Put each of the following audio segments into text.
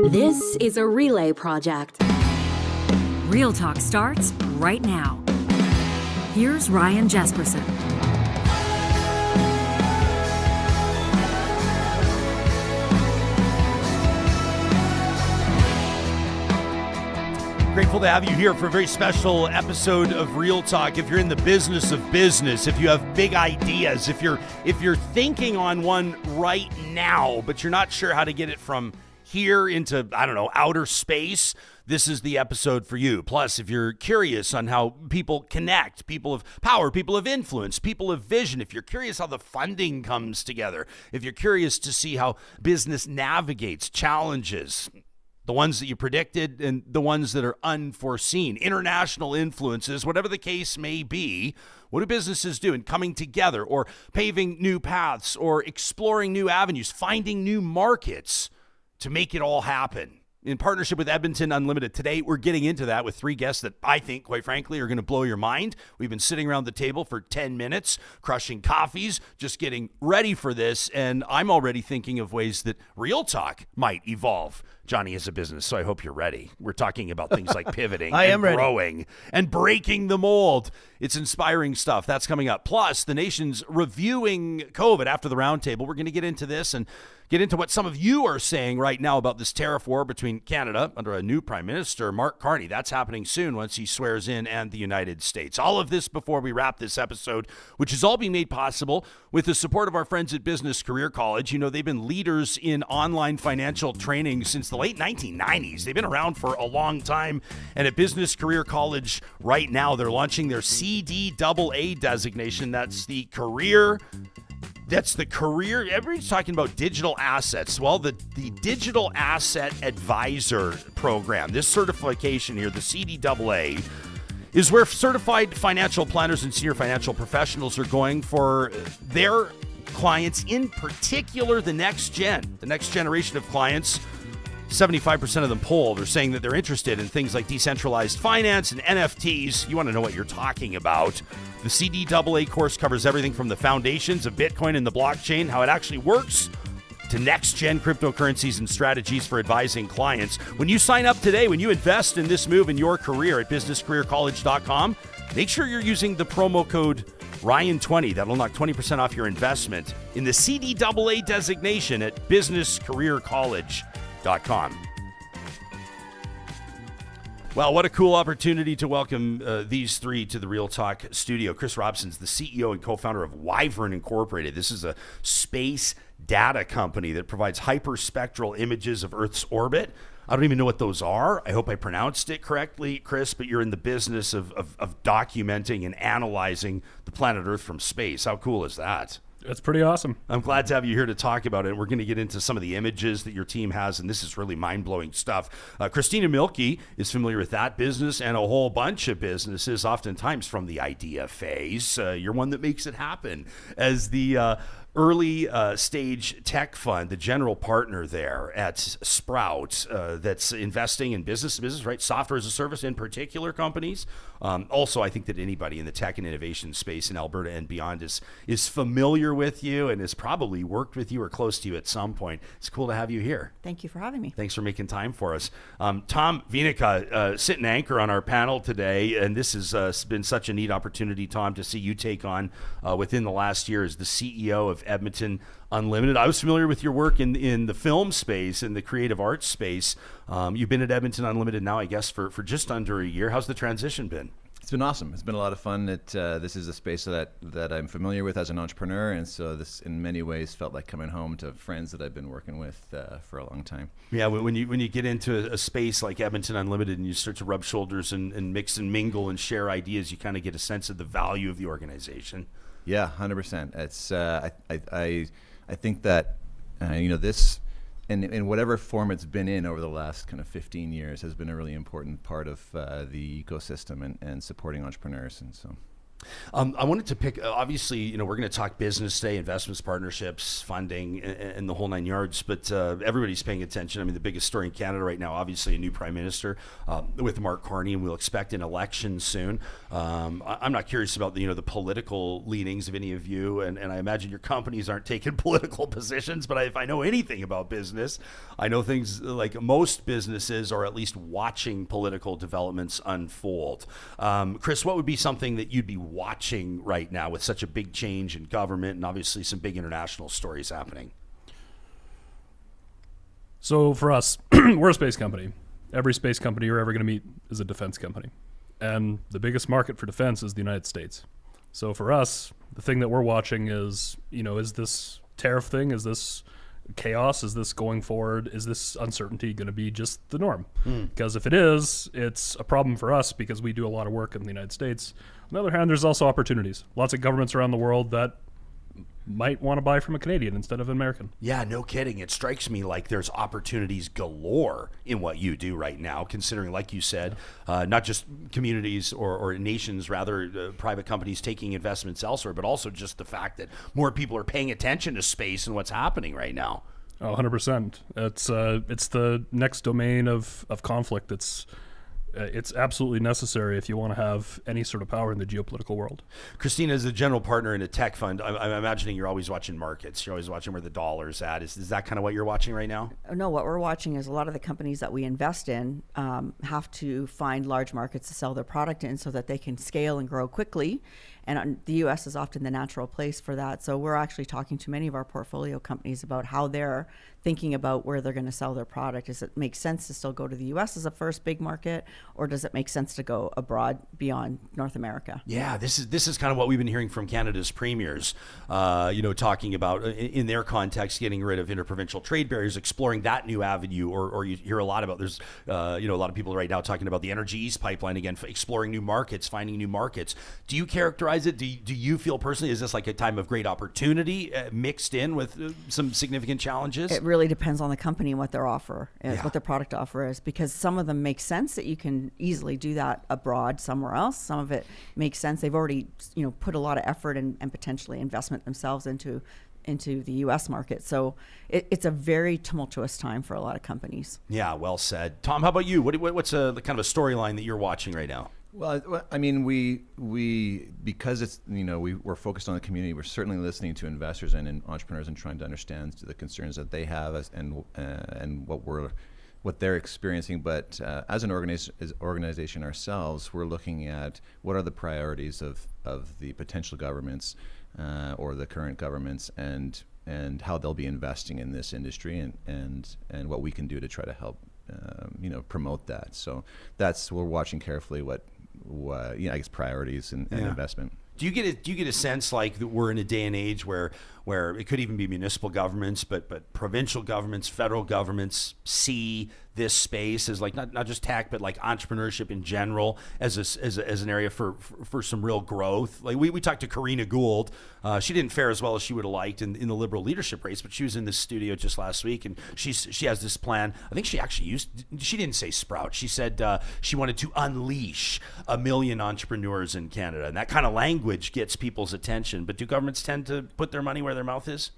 This is a relay project. Real Talk starts right now. Here's Ryan Jesperson. Grateful to have you here for a very special episode of Real Talk. If you're in the business of business, if you have big ideas, if you're thinking on one right now, but you're not sure how to get it from here into, outer space, this is the episode for you. Plus, if you're curious on how people connect, people of power, people of influence, people of vision, if you're curious how the funding comes together, if you're curious to see how business navigates challenges, the ones that you predicted and the ones that are unforeseen, international influences, whatever the case may be, what do businesses do in coming together or paving new paths or exploring new avenues, finding new markets to make it all happen? In partnership with Edmonton Unlimited, today we're getting into that with three guests that I think, quite frankly, are going to blow your mind. We've been sitting around the table for 10 minutes, crushing coffees, just getting ready for this, and I'm already thinking of ways that Real Talk might evolve. Johnny is a business, so I hope you're ready. We're talking about things like pivoting and growing and breaking the mold. It's inspiring stuff. That's coming up. Plus, the nation's reviewing COVID after the roundtable. We're going to get into this and get into what some of you are saying right now about this tariff war between Canada under a new Prime Minister, Mark Carney. That's happening soon once he swears in, and the United States. All of this before we wrap this episode, which is all being made possible with the support of our friends at Business Career College. You know, they've been leaders in online financial training since the late 1990s. They've been around for a long time. And at Business Career College right now, they're launching their CDAA designation. That's the career. Everybody's talking about digital assets. Well, the Digital Asset Advisor program, this certification here, the CDAA, is where certified financial planners and senior financial professionals are going for their clients, in particular the next generation of clients. 75% of them polled are saying that they're interested in things like decentralized finance and NFTs. You want to know what you're talking about. The CDAA course covers everything from the foundations of Bitcoin and the blockchain, how it actually works, to next-gen cryptocurrencies and strategies for advising clients. When you sign up today, when you invest in this move in your career at businesscareercollege.com, make sure you're using the promo code Ryan20. That'll knock 20% off your investment in the CDAA designation at businesscareercollege.com. Well, what a cool opportunity to welcome these three to the Real Talk studio. Chris Robson's the CEO and co-founder of Wyvern Incorporated. This is a space data company that provides hyperspectral images of Earth's orbit. I don't even know what those are. I hope I pronounced it correctly, Chris, but you're in the business of documenting and analyzing the planet Earth from space. How cool is that? That's pretty awesome. I'm glad to have you here to talk about it. We're going to get into some of the images that your team has, and this is really mind-blowing stuff. Kristina Milke is familiar with that business and a whole bunch of businesses, oftentimes from the idea phase. You're one that makes it happen. As the early stage tech fund, the general partner there at Sprout, that's investing in business, right? Software as a service in particular companies. Also, I think that anybody in the tech and innovation space in Alberta and beyond is familiar with you and has probably worked with you or close to you at some point. It's cool to have you here. Thank you for having me. Thanks for making time for us. Tom Viinikka, sitting anchor on our panel today, and this has been such a neat opportunity, Tom, to see you take on within the last year as the CEO of Edmonton Unlimited. I was familiar with your work in the film space and the creative arts space. You've been at Edmonton Unlimited now, I guess, for just under a year. How's the transition been? It's been awesome. It's been a lot of fun. This is a space that I'm familiar with as an entrepreneur, and so this, in many ways, felt like coming home to friends that I've been working with for a long time. Yeah, when you get into a space like Edmonton Unlimited and you start to rub shoulders and mix and mingle and share ideas, you kind of get a sense of the value of the organization. Yeah, 100%. It's I think that this, in whatever form it's been in over the last kind of 15 years, has been a really important part of the ecosystem and supporting entrepreneurs. And so I wanted to pick, obviously, we're going to talk business today, investments, partnerships, funding, and the whole nine yards, but everybody's paying attention. I mean, the biggest story in Canada right now, obviously a new prime minister with Mark Carney, and we'll expect an election soon. I'm not curious about the political leanings of any of you, and I imagine your companies aren't taking political positions, but if I know anything about business, I know things like most businesses are at least watching political developments unfold. Chris, what would be something that you'd be watching right now with such a big change in government and obviously some big international stories happening? So for us, we're a space company. Every space company you're ever going to meet is a defense company. And the biggest market for defense is the United States. So for us, the thing that we're watching is, is this tariff thing, is this chaos, is this going forward, is this uncertainty going to be just the norm? Because if it is, it's a problem for us because we do a lot of work in the United States. On the other hand, there's also opportunities. Lots of governments around the world that might want to buy from a Canadian instead of an American. Yeah, no kidding. It strikes me like there's opportunities galore in what you do right now, considering, like you said, not just communities or nations, rather private companies taking investments elsewhere, but also just the fact that more people are paying attention to space and what's happening right now. Oh, 100%. It's the next domain of conflict. It's absolutely necessary if you want to have any sort of power in the geopolitical world. Kristina, as a general partner in a tech fund, I'm imagining you're always watching markets. You're always watching where the dollar's at. Is that kind of what you're watching right now? No, what we're watching is a lot of the companies that we invest in have to find large markets to sell their product in so that they can scale and grow quickly. And the U.S. is often the natural place for that. So we're actually talking to many of our portfolio companies about how they're thinking about where they're going to sell their product. Does it make sense to still go to the U.S. as a first big market, or does it make sense to go abroad beyond North America? Yeah, this is kind of what we've been hearing from Canada's premiers, talking about in their context, getting rid of interprovincial trade barriers, exploring that new avenue, or you hear a lot about, there's, a lot of people right now talking about the Energy East pipeline again, exploring new markets, finding new markets. Do you characterize it? Do you feel personally, is this like a time of great opportunity mixed in with some significant challenges? It really depends on the company and what their offer is, what their product offer is, because some of them make sense that you can easily do that abroad somewhere else. Some of it makes sense. They've already, put a lot of effort and potentially investment themselves into the U.S. market. So it's a very tumultuous time for a lot of companies. Yeah, well said. Tom, how about you? What's the kind of a storyline that you're watching right now? Well, I mean, we because it's we're focused on the community. We're certainly listening to investors and entrepreneurs and trying to understand the concerns that they have and what they're experiencing. But as an organization ourselves, we're looking at what are the priorities of the potential governments or the current governments and how they'll be investing in this industry and what we can do to try to help promote that. So we're watching carefully what I guess priorities and investment. Do you get a sense like that we're in a day and age where it could even be municipal governments, but provincial governments, federal governments see this space as like not just tech, but like entrepreneurship in general as an area for some real growth? Like we talked to Karina Gould. She didn't fare as well as she would have liked in the Liberal leadership race, but she was in this studio just last week, and she has this plan. I think she actually she didn't say sprout. She said she wanted to unleash 1 million entrepreneurs in Canada, and that kind of language gets people's attention. But do governments tend to put their money where their mouth is?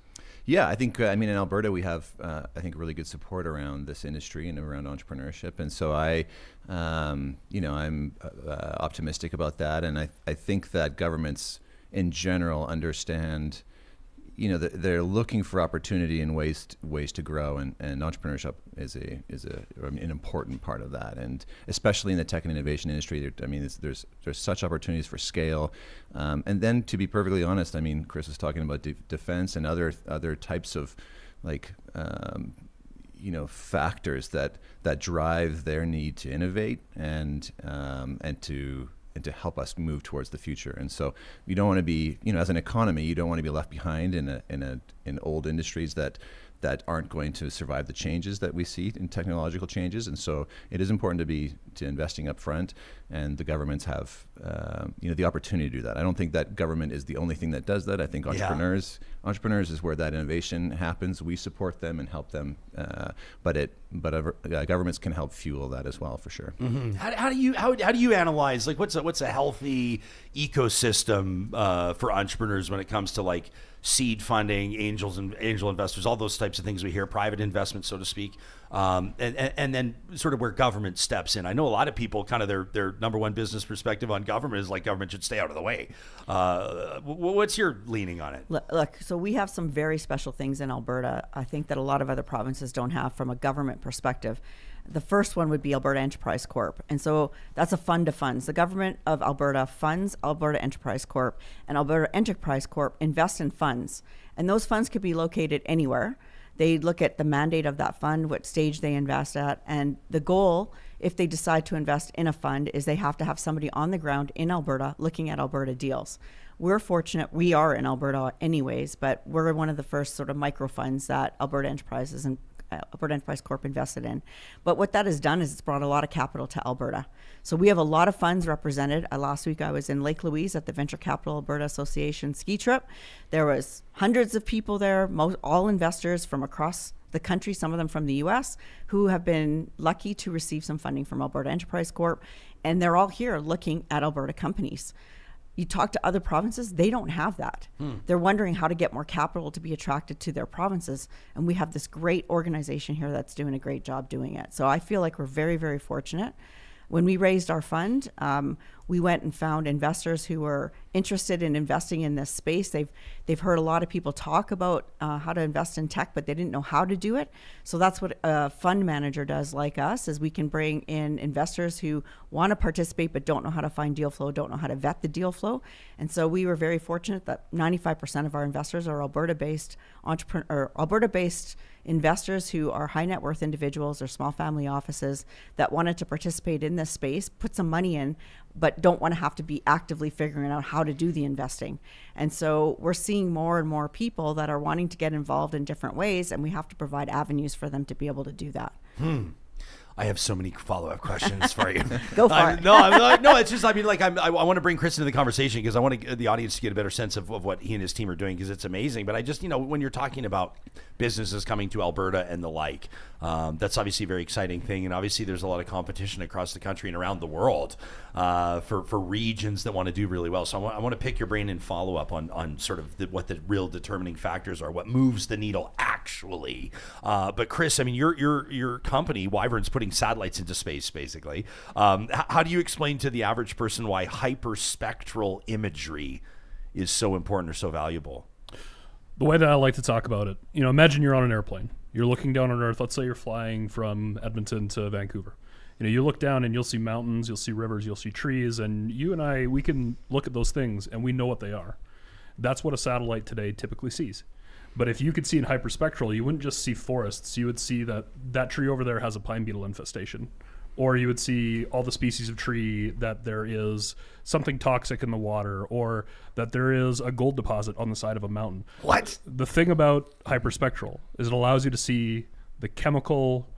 Yeah, I think, in Alberta we have, really good support around this industry and around entrepreneurship. And so I'm optimistic about that. And I think that governments in general understand, they're looking for opportunity and ways to grow. And entrepreneurship is an important part of that. And especially in the tech and innovation industry, there's such opportunities for scale. And then to be perfectly honest, Chris was talking about defense and other types of factors that drive their need to innovate and to help us move towards the future. And so you don't want to be, as an economy, you don't want to be left behind in old industries that aren't going to survive the changes that we see in technological changes. And so it is important to investing up front, and the governments have the opportunity to do that. I don't think that government is the only thing that does that. I think entrepreneurs is where that innovation happens. We support them and help them, but governments can help fuel that as well, for sure. Mm-hmm. How do you analyze, like, what's a healthy ecosystem for entrepreneurs when it comes to like seed funding, angel investors, all those types of things we hear, private investment, so to speak, and then sort of where government steps in. I know a lot of people, kind of their number one business perspective on government is like government should stay out of the way. What's your leaning on it? Look, so we have some very special things in Alberta, I think, that a lot of other provinces don't have from a government perspective. The first one would be Alberta Enterprise Corp. And so that's a fund of funds. The government of Alberta funds Alberta Enterprise Corp, and Alberta Enterprise Corp invests in funds. And those funds could be located anywhere. They look at the mandate of that fund, what stage they invest at, and the goal, if they decide to invest in a fund, is they have to have somebody on the ground in Alberta looking at Alberta deals. We're fortunate, we are in Alberta anyways, but we're one of the first sort of micro funds that Alberta Enterprise Corp invested in. But what that has done is it's brought a lot of capital to Alberta. So we have a lot of funds represented. Last week I was in Lake Louise at the Venture Capital Alberta Association ski trip. There was hundreds of people there, all investors from across the country, some of them from the US, who have been lucky to receive some funding from Alberta Enterprise Corp. And they're all here looking at Alberta companies. You talk to other provinces, they don't have that. They're wondering how to get more capital to be attracted to their provinces. And we have this great organization here that's doing a great job doing it. So I feel like we're very, very fortunate. When we raised our fund, we went and found investors who were interested in investing in this space. They've heard a lot of people talk about how to invest in tech, but they didn't know how to do it. So that's what a fund manager does, like us, is we can bring in investors who want to participate but don't know how to find deal flow, don't know how to vet the deal flow. And so we were very fortunate that 95% of our investors are Alberta-based Alberta-based investors who are high net worth individuals or small family offices that wanted to participate in this space, put some money in, but don't want to have to be actively figuring out how to do the investing. And so we're seeing more and more people that are wanting to get involved in different ways, and we have to provide avenues for them to be able to do that. I have so many follow-up questions for you. Go for it. No, it's just, I want to bring Chris into the conversation because I want the audience to get a better sense of what he and his team are doing, because it's amazing. But I just, when you're talking about businesses coming to Alberta and the like, that's obviously a very exciting thing. And obviously there's a lot of competition across the country and around the world for regions that want to do really well. So I want to pick your brain and follow up on sort of what the real determining factors are, what moves the needle actually. But Chris, I mean, your company, Wyvern's putting satellites into space, basically. How do you explain to the average person why hyperspectral imagery is so important or so valuable? The way that I like to talk about it, imagine you're on an airplane. You're looking down on Earth. Let's say you're flying from Edmonton to Vancouver. You look down and you'll see mountains, you'll see rivers, you'll see trees, and you and I, we can look at those things and we know what they are. That's what a satellite today typically sees. But if you could see in hyperspectral, you wouldn't just see forests. You would see that tree over there has a pine beetle infestation. Or you would see all the species of tree, that there is something toxic in the water, or that there is a gold deposit on the side of a mountain. What? The thing about hyperspectral is it allows you to see the chemical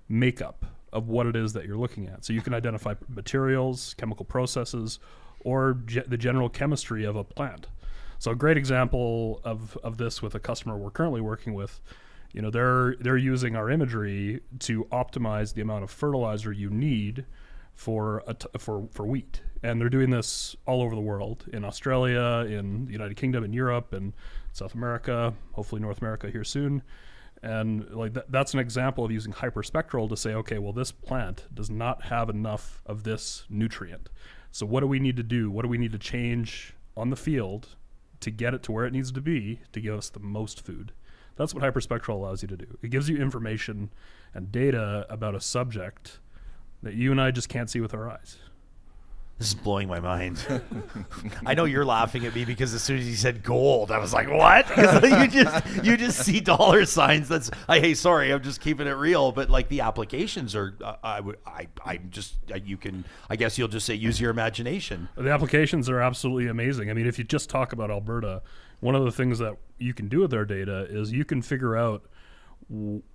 makeup of what it is that you're looking at. So you can identify materials, chemical processes, or the general chemistry of a plant. So a great example of this with a customer we're currently working with, they're using our imagery to optimize the amount of fertilizer you need for wheat, and they're doing this all over the world, in Australia, in the United Kingdom, in Europe, and South America, hopefully North America here soon. And that's an example of using hyperspectral to say, okay, well, this plant does not have enough of this nutrient. So what do we need to do? What do we need to change on the field to get it to where it needs to be to give us the most food? That's what hyperspectral allows you to do. It gives you information and data about a subject that you and I just can't see with our eyes. This is blowing my mind. I know you're laughing at me because as soon as you said gold, I was like, "What?" you just see dollar signs. I'm just keeping it real. But like the applications are, I guess you'll just say use your imagination. The applications are absolutely amazing. I mean, if you just talk about Alberta, one of the things that you can do with our data is you can figure out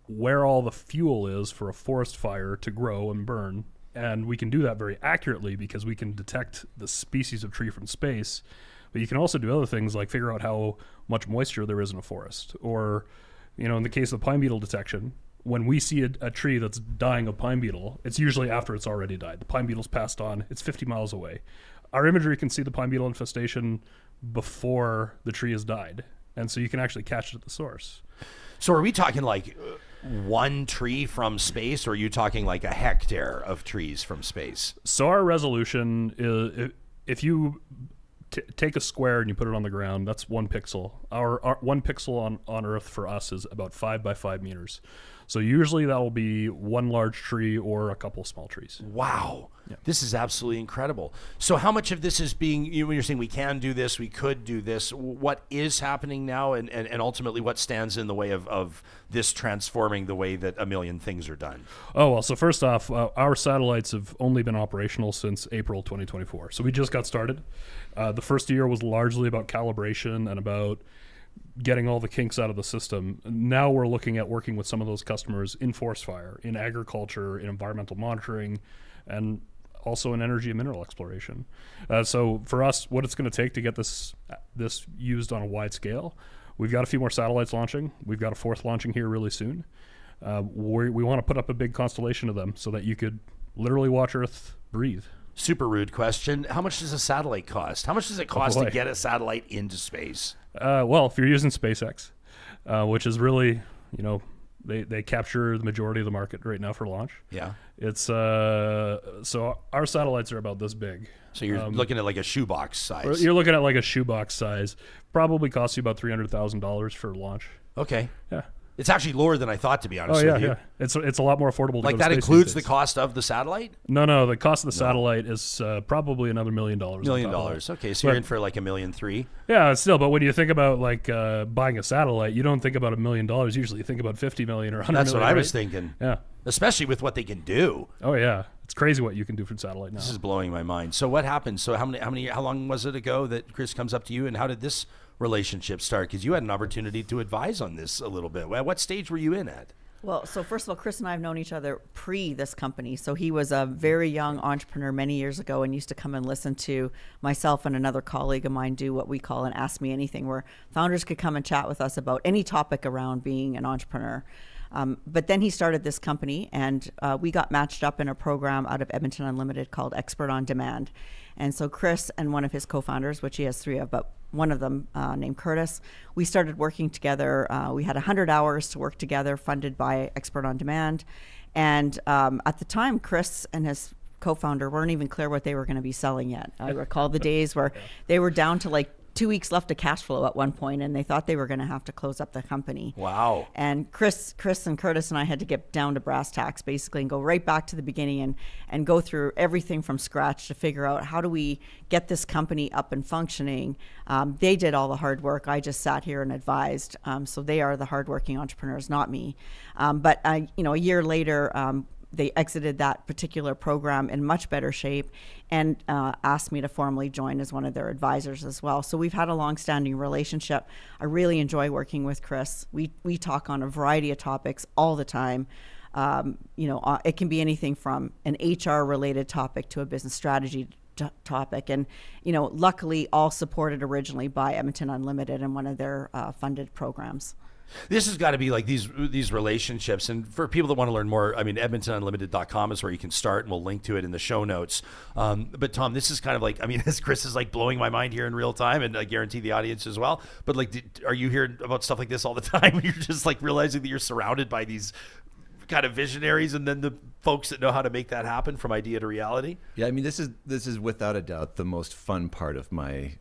where all the fuel is for a forest fire to grow and burn And we can do that very accurately because we can detect the species of tree from space. But you can also do other things like figure out how much moisture there is in a forest. Or, in the case of pine beetle detection, when we see a tree that's dying of pine beetle, it's usually after it's already died. The pine beetle's passed on. It's 50 miles away. Our imagery can see the pine beetle infestation before the tree has died. And so you can actually catch it at the source. So are we talking like one tree from space, or are you talking like a hectare of trees from space? So our resolution is, if you take a square and you put it on the ground, that's 1 pixel. Our 1 pixel on Earth for us is about 5 by 5 meters. So usually that will be one large tree or a couple small trees. Wow. Yeah. This is absolutely incredible. So how much of this is being, when you're saying we can do this, we could do this, what is happening now, and ultimately what stands in the way of this transforming the way that a million things are done? Oh, well, so first off, our satellites have only been operational since April 2024. So we just got started. The first year was largely about calibration and about getting all the kinks out of the system. Now we're looking at working with some of those customers in forest fire, in agriculture, in environmental monitoring, and also in energy and mineral exploration. So for us, what it's going to take to get this used on a wide scale, we've got a few more satellites launching. We've got a 4th launching here really soon. We want to put up a big constellation of them so that you could literally watch Earth breathe. Super rude question. How much does a satellite cost? How much does it cost to get a satellite into space? Well, if you're using SpaceX, which is really, they capture the majority of the market right now for launch. Yeah. It's so our satellites are about this big. So you're looking at like a shoebox size. You're looking at like a shoebox size. Probably costs you about $300,000 for launch. Okay. Yeah. It's actually lower than I thought, to be honest with you. Yeah. It's a lot more affordable to like go to that space includes these the days. cost of the satellite? No, the cost of the satellite is probably another $1 million. $1 million. Okay, so you're in for like $1.3 million. Yeah, still, but when you think about like buying a satellite, you don't think about $1 million. Usually you think about 50 million or 100 That's million. what I right? was thinking. Yeah. Especially with what they can do. Oh yeah, it's crazy what you can do from satellite now. This is blowing my mind. So what happened? So how long was it ago that Chris comes up to you, and how did this relationship start? Because you had an opportunity to advise on this a little bit. What stage were you in at? Well, so first of all, Chris and I have known each other pre this company. So he was a very young entrepreneur many years ago and used to come and listen to myself and another colleague of mine do what we call an Ask Me Anything, where founders could come and chat with us about any topic around being an entrepreneur. But then he started this company, and we got matched up in a program out of Edmonton Unlimited called Expert on Demand. And so Chris and one of his co-founders, which he has 3 of, but one of them named Curtis, we started working together. We had 100 hours to work together, funded by Expert on Demand. And at the time, Chris and his co-founder weren't even clear what they were going to be selling yet. I recall the days where they were down to like 2 weeks left of cash flow at one point, and they thought they were going to have to close up the company. Wow. And Chris and Curtis and I had to get down to brass tacks basically and go right back to the beginning and go through everything from scratch to figure out how do we get this company up and functioning. They did all the hard work. I just sat here and advised. So they are the hardworking entrepreneurs, not me. But a year later, they exited that particular program in much better shape and asked me to formally join as one of their advisors as well. So we've had a long-standing relationship. I really enjoy working with Chris. We talk on a variety of topics all the time. It can be anything from an HR-related topic to a business strategy topic, and luckily all supported originally by Edmonton Unlimited and one of their funded programs. This has got to be like these relationships. And for people that want to learn more, I mean, EdmontonUnlimited.com is where you can start, and we'll link to it in the show notes. But Tom, this is kind of like, I mean, as Chris is like blowing my mind here in real time, and I guarantee the audience as well. But like, are you hearing about stuff like this all the time? You're just like realizing that you're surrounded by these kind of visionaries, and then the folks that know how to make that happen from idea to reality. Yeah, I mean, this is without a doubt the most fun part of my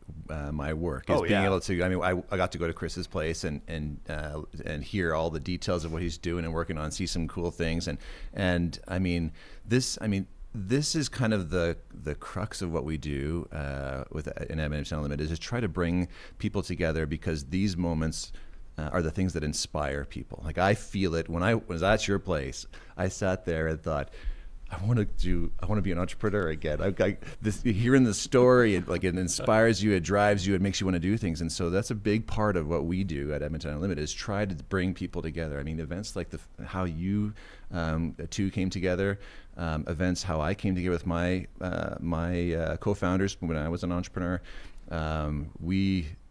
my work is being able to. I mean, I got to go to Chris's place and hear all the details of what he's doing and working on, see some cool things, and I mean this is kind of the crux of what we do in Edmonton Unlimited, is try to bring people together, because these moments are the things that inspire people. Like, I feel it when I was at your place. I sat there and thought, I want to be an entrepreneur again. I've got this, hearing the story, it inspires you, it drives you, it makes you want to do things. And so that's a big part of what we do at Edmonton Unlimited, is try to bring people together. I mean, events like how you two came together, events how I came together with my co-founders when I was an entrepreneur.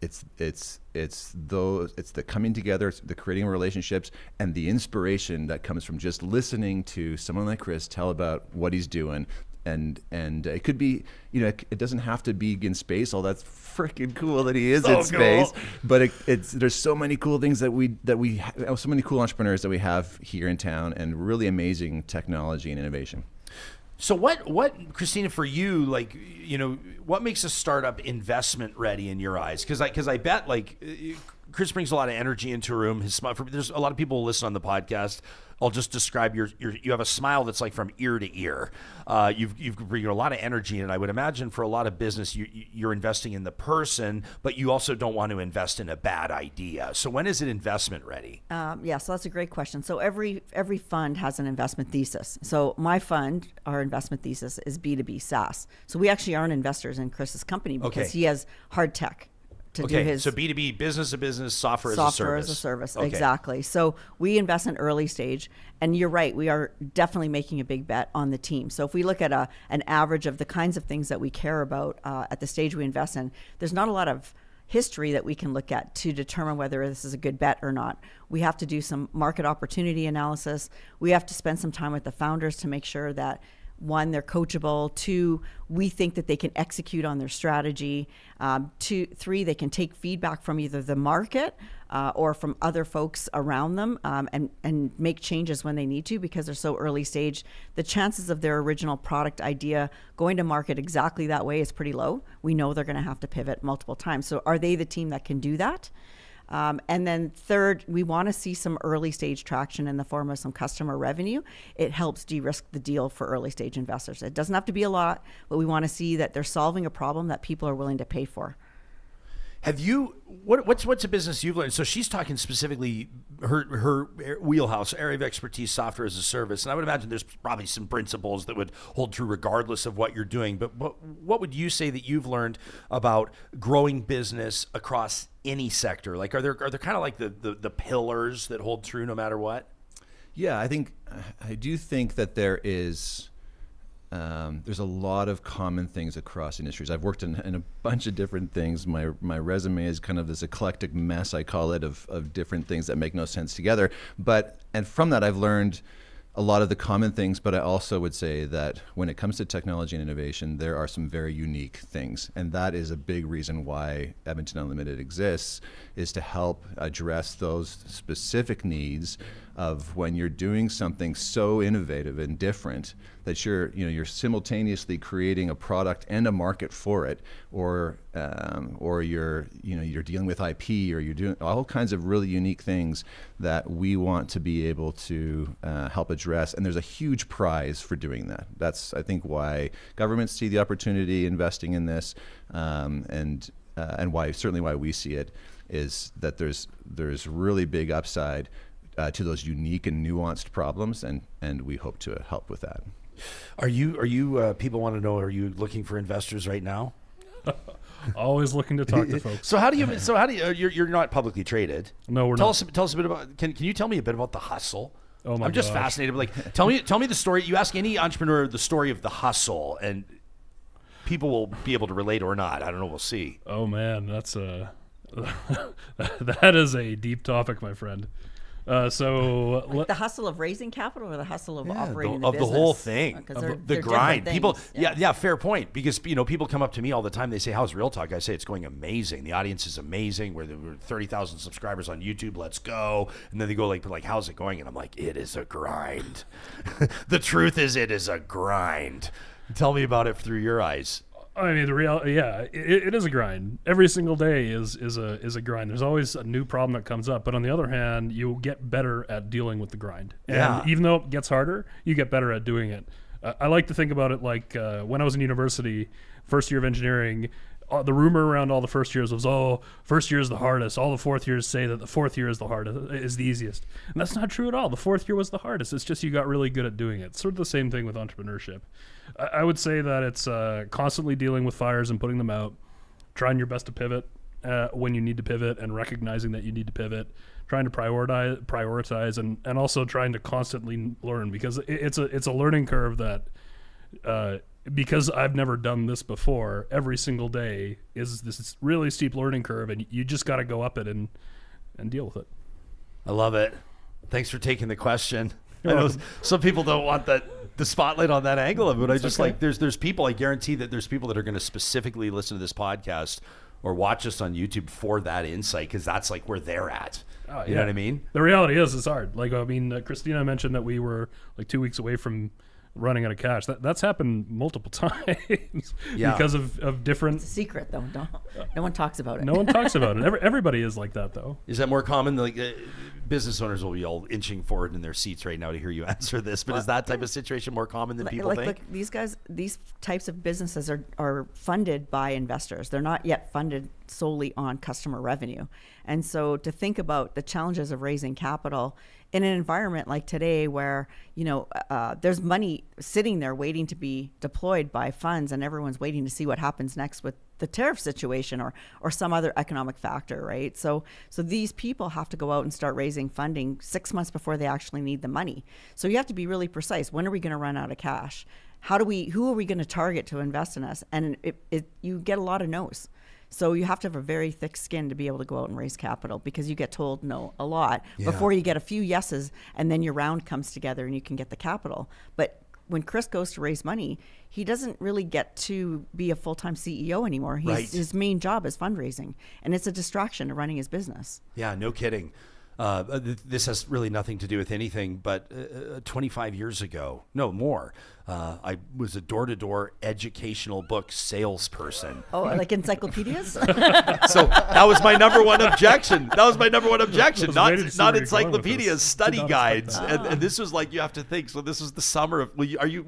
It's the coming together, the creating relationships, and the inspiration that comes from just listening to someone like Chris tell about what he's doing. And it could be, it doesn't have to be in space. All that's freaking cool that he is in space. But there's so many cool things so many cool entrepreneurs that we have here in town, and really amazing technology and innovation. So what, Kristina, for you, what makes a startup investment ready in your eyes? Because I bet Chris brings a lot of energy into a room. There's a lot of people who listen on the podcast. I'll just describe you have a smile that's like from ear to ear. You've bring a lot of energy, and I would imagine for a lot of business, you're investing in the person, but you also don't want to invest in a bad idea. So when is it investment ready? So that's a great question. So every fund has an investment thesis. So my fund, our investment thesis is B2B SaaS. So we actually aren't investors in Chris's company because he has hard tech. To do his so B2B, business to business, software as a service. Okay. Exactly. So we invest in early stage, and you're right, we are definitely making a big bet on the team. So if we look at an average of the kinds of things that we care about at the stage we invest in, there's not a lot of history that we can look at to determine whether this is a good bet or not. We have to do some market opportunity analysis. We have to spend some time with the founders to make sure that, one, they're coachable. Two, we think that they can execute on their strategy. Three, they can take feedback from either the market or from other folks around them and make changes when they need to, because they're so early stage. The chances of their original product idea going to market exactly that way is pretty low. We know they're going to have to pivot multiple times. So are they the team that can do that? And then third, we want to see some early stage traction in the form of some customer revenue. It helps de-risk the deal for early stage investors. It doesn't have to be a lot, but we want to see that they're solving a problem that people are willing to pay for. Have you, what's a business you've learned? So she's talking specifically her wheelhouse, area of expertise, software as a service. And I would imagine there's probably some principles that would hold true regardless of what you're doing. But what would you say that you've learned about growing business across any sector? Like, are there kind of like the pillars that hold true no matter what? Yeah, I do think that there's a lot of common things across industries. I've worked in a bunch of different things. My resume is kind of this eclectic mess, I call it, of different things that make no sense together. And from that, I've learned a lot of the common things, but I also would say that when it comes to technology and innovation, there are some very unique things. And that is a big reason why Edmonton Unlimited exists, is to help address those specific needs of when you're doing something so innovative and different that you're simultaneously creating a product and a market for it, or you're dealing with IP, or you're doing all kinds of really unique things that we want to be able to help address. And there's a huge prize for doing that. That's, I think, why governments see the opportunity investing in this, and why we see it is that there's really big upside to those unique and nuanced problems, and we hope to help with that. Are you people want to know, are you looking for investors right now? Always looking to talk to folks. So how do you you're not publicly traded? No, we're not. not. Tell us a bit about, can you tell me a bit about the hustle? Oh my I'm just gosh. fascinated. Like, tell me the story. You ask any entrepreneur the story of the hustle, and people will be able to relate or not. I don't know. We'll see. Oh man, that's that is a deep topic, my friend. The hustle of raising capital, or the hustle of operating the business? The whole thing, of the grind. People, yeah, fair point. Because people come up to me all the time. They say, "How's Real Talk?" I say, "It's going amazing. The audience is amazing. We're 30,000 subscribers on YouTube. Let's go." And then they go like, "How's it going?" And I'm like, "It is a grind." The truth is, it is a grind. Tell me about it through your eyes. I mean, it is a grind. Every single day is a grind. There's always a new problem that comes up. But on the other hand, you get better at dealing with the grind. And even though it gets harder, you get better at doing it. I like to think about it like when I was in university, first year of engineering, the rumor around all the first years was, first year is the hardest. All the fourth years say that the fourth year is the easiest. And that's not true at all. The fourth year was the hardest. It's just you got really good at doing it. It's sort of the same thing with entrepreneurship. I would say that it's constantly dealing with fires and putting them out, trying your best to pivot when you need to pivot, and recognizing that you need to pivot, trying to prioritize, and also trying to constantly learn, because it's a learning curve that because I've never done this before, every single day is this really steep learning curve, and you just got to go up it and deal with it. I love it. Thanks for taking the question. I know some people don't want the spotlight on that angle of it, but I just like there's people, I guarantee that there's people that are going to specifically listen to this podcast or watch us on YouTube for that insight, because that's like where they're at. You know what I mean? The reality is it's hard. Like, I mean, Kristina mentioned that we were like 2 weeks away from running out of cash. That's happened multiple times because of different. It's a secret, though. No one talks about it. No one talks about it. Everybody is like that, though. Is that more common? Like business owners will be all inching forward in their seats right now to hear you answer this. But is that type of situation more common than people think? Look, these types of businesses are funded by investors. They're not yet funded solely on customer revenue. And so to think about the challenges of raising capital in an environment like today, where there's money sitting there waiting to be deployed by funds, and everyone's waiting to see what happens next with the tariff situation or some other economic factor, right? So these people have to go out and start raising funding 6 months before they actually need the money. So you have to be really precise. When are we going to run out of cash? Who are we going to target to invest in us? And you get a lot of no's. So you have to have a very thick skin to be able to go out and raise capital, because you get told no a lot before you get a few yeses, and then your round comes together and you can get the capital. But when Chris goes to raise money, he doesn't really get to be a full-time CEO anymore. His main job is fundraising, and it's a distraction to running his business. Yeah, no kidding. This has really nothing to do with anything, but 25 years ago, no more, I was a door-to-door educational book salesperson. Oh, like encyclopedias? So that was my number one objection. Not encyclopedias, study guides. And this was like, you have to think. So this was the summer of. Will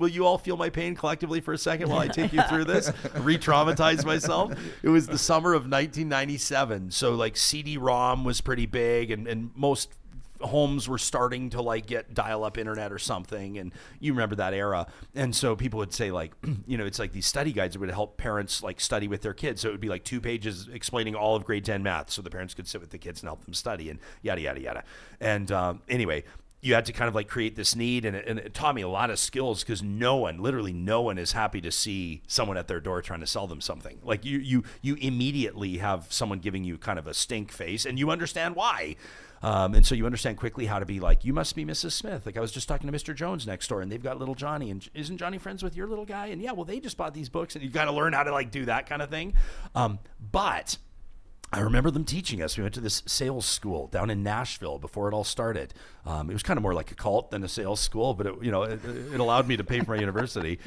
you all feel my pain collectively for a second while I take you through this? Re-traumatize myself. It was the summer of 1997. So like CD-ROM was pretty big, and most homes were starting to like get dial-up internet or something, and you remember that era. And so people would say like, it's like these study guides that would help parents like study with their kids. So it would be like 2 pages explaining all of grade 10 math, so the parents could sit with the kids and help them study, and yada yada yada. And anyway, you had to kind of like create this need, and it taught me a lot of skills, because literally no one is happy to see someone at their door trying to sell them something. Like you immediately have someone giving you kind of a stink face, and you understand why. And so you understand quickly how to be like, you must be Mrs. Smith. Like, I was just talking to Mr. Jones next door, and they've got little Johnny, and isn't Johnny friends with your little guy? And yeah, well, they just bought these books, and you got to learn how to like do that kind of thing. But I remember them teaching us. We went to this sales school down in Nashville before it all started. It was kind of more like a cult than a sales school, but it allowed me to pay for my university.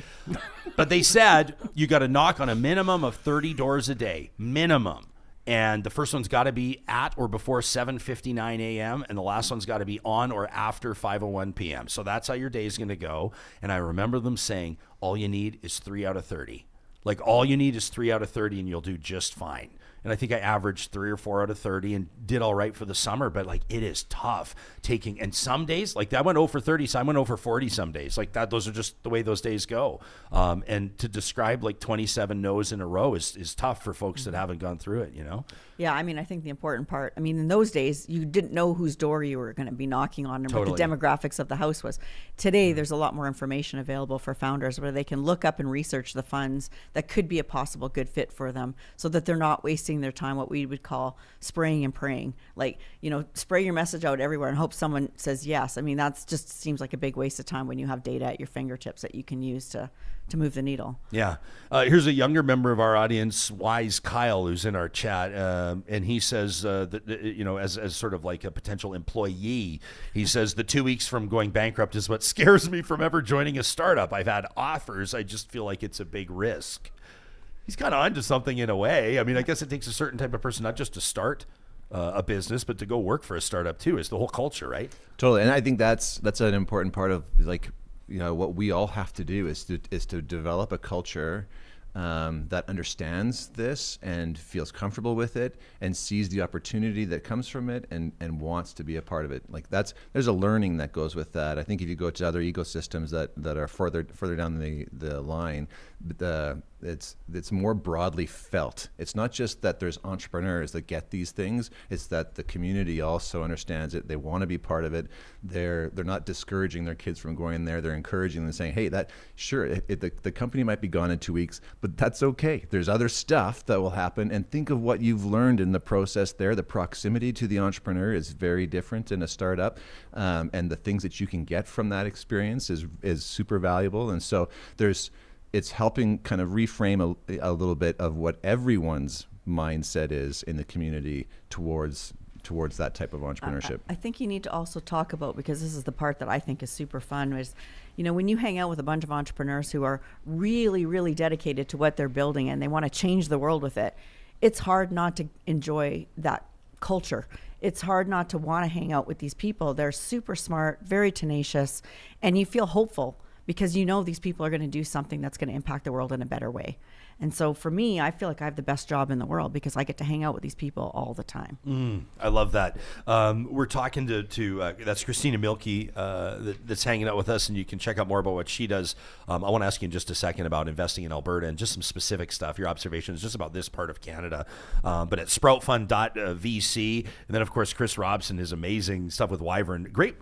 But they said you got to knock on a minimum of 30 doors a day, minimum. And the first one's got to be at or before 7:59 a.m. and the last one's got to be on or after 5:01 p.m. So that's how your day is going to go. And I remember them saying, all you need is 3 out of 30. Like, all you need is 3 out of 30 and you'll do just fine. And I think I averaged 3 or 4 out of 30 and did all right for the summer. But like, it is tough taking, and some days, like I went 0 for 30, so I went 0 for 40 some days. Like that, those are just the way those days go. And to describe like 27 no's in a row is tough for folks that haven't gone through it, Yeah, I mean, I think the important part, in those days, you didn't know whose door you were going to be knocking on, and what the demographics of the house was. Today, there's a lot more information available for founders where they can look up and research the funds that could be a possible good fit for them, so that they're not wasting their time, what we would call spraying and praying. Like, spray your message out everywhere and hope someone says yes. That's just seems like a big waste of time when you have data at your fingertips that you can use to move the needle. Yeah. Here's a younger member of our audience, Wise Kyle, who's in our chat. And he says that, as sort of like a potential employee, he says the 2 weeks from going bankrupt is what scares me from ever joining a startup. I've had offers. I just feel like it's a big risk. He's kind of onto something in a way. I guess it takes a certain type of person, not just to start a business, but to go work for a startup too. It's the whole culture, right? Totally. And I think that's an important part of like, what we all have to do is to develop a culture that understands this and feels comfortable with it and sees the opportunity that comes from it and wants to be a part of it. Like there's a learning that goes with that. I think if you go to other ecosystems that are further down the line, it's more broadly felt. It's not just that there's entrepreneurs that get these things, it's that the community also understands it. They want to be part of it. They're not discouraging their kids from going there. They're encouraging them, saying, hey, the company might be gone in 2 weeks, but that's okay. There's other stuff that will happen, and think of what you've learned in the process there. The proximity to the entrepreneur is very different in a startup, and the things that you can get from that experience is super valuable. And so it's helping kind of reframe a little bit of what everyone's mindset is in the community towards that type of entrepreneurship. I think you need to also talk about, because this is the part that I think is super fun, is, when you hang out with a bunch of entrepreneurs who are really, really dedicated to what they're building and they want to change the world with it, it's hard not to enjoy that culture. It's hard not to want to hang out with these people. They're super smart, very tenacious, and you feel hopeful because these people are going to do something that's going to impact the world in a better way. And so for me, I feel like I have the best job in the world because I get to hang out with these people all the time. I love that. We're talking to that's Kristina Milke that's hanging out with us, and you can check out more about what she does. I want to ask you in just a second about investing in Alberta and just some specific stuff, your observations just about this part of Canada. But at sproutfund.vc, and then of course Chris Robson, his amazing stuff with Wyvern. Great,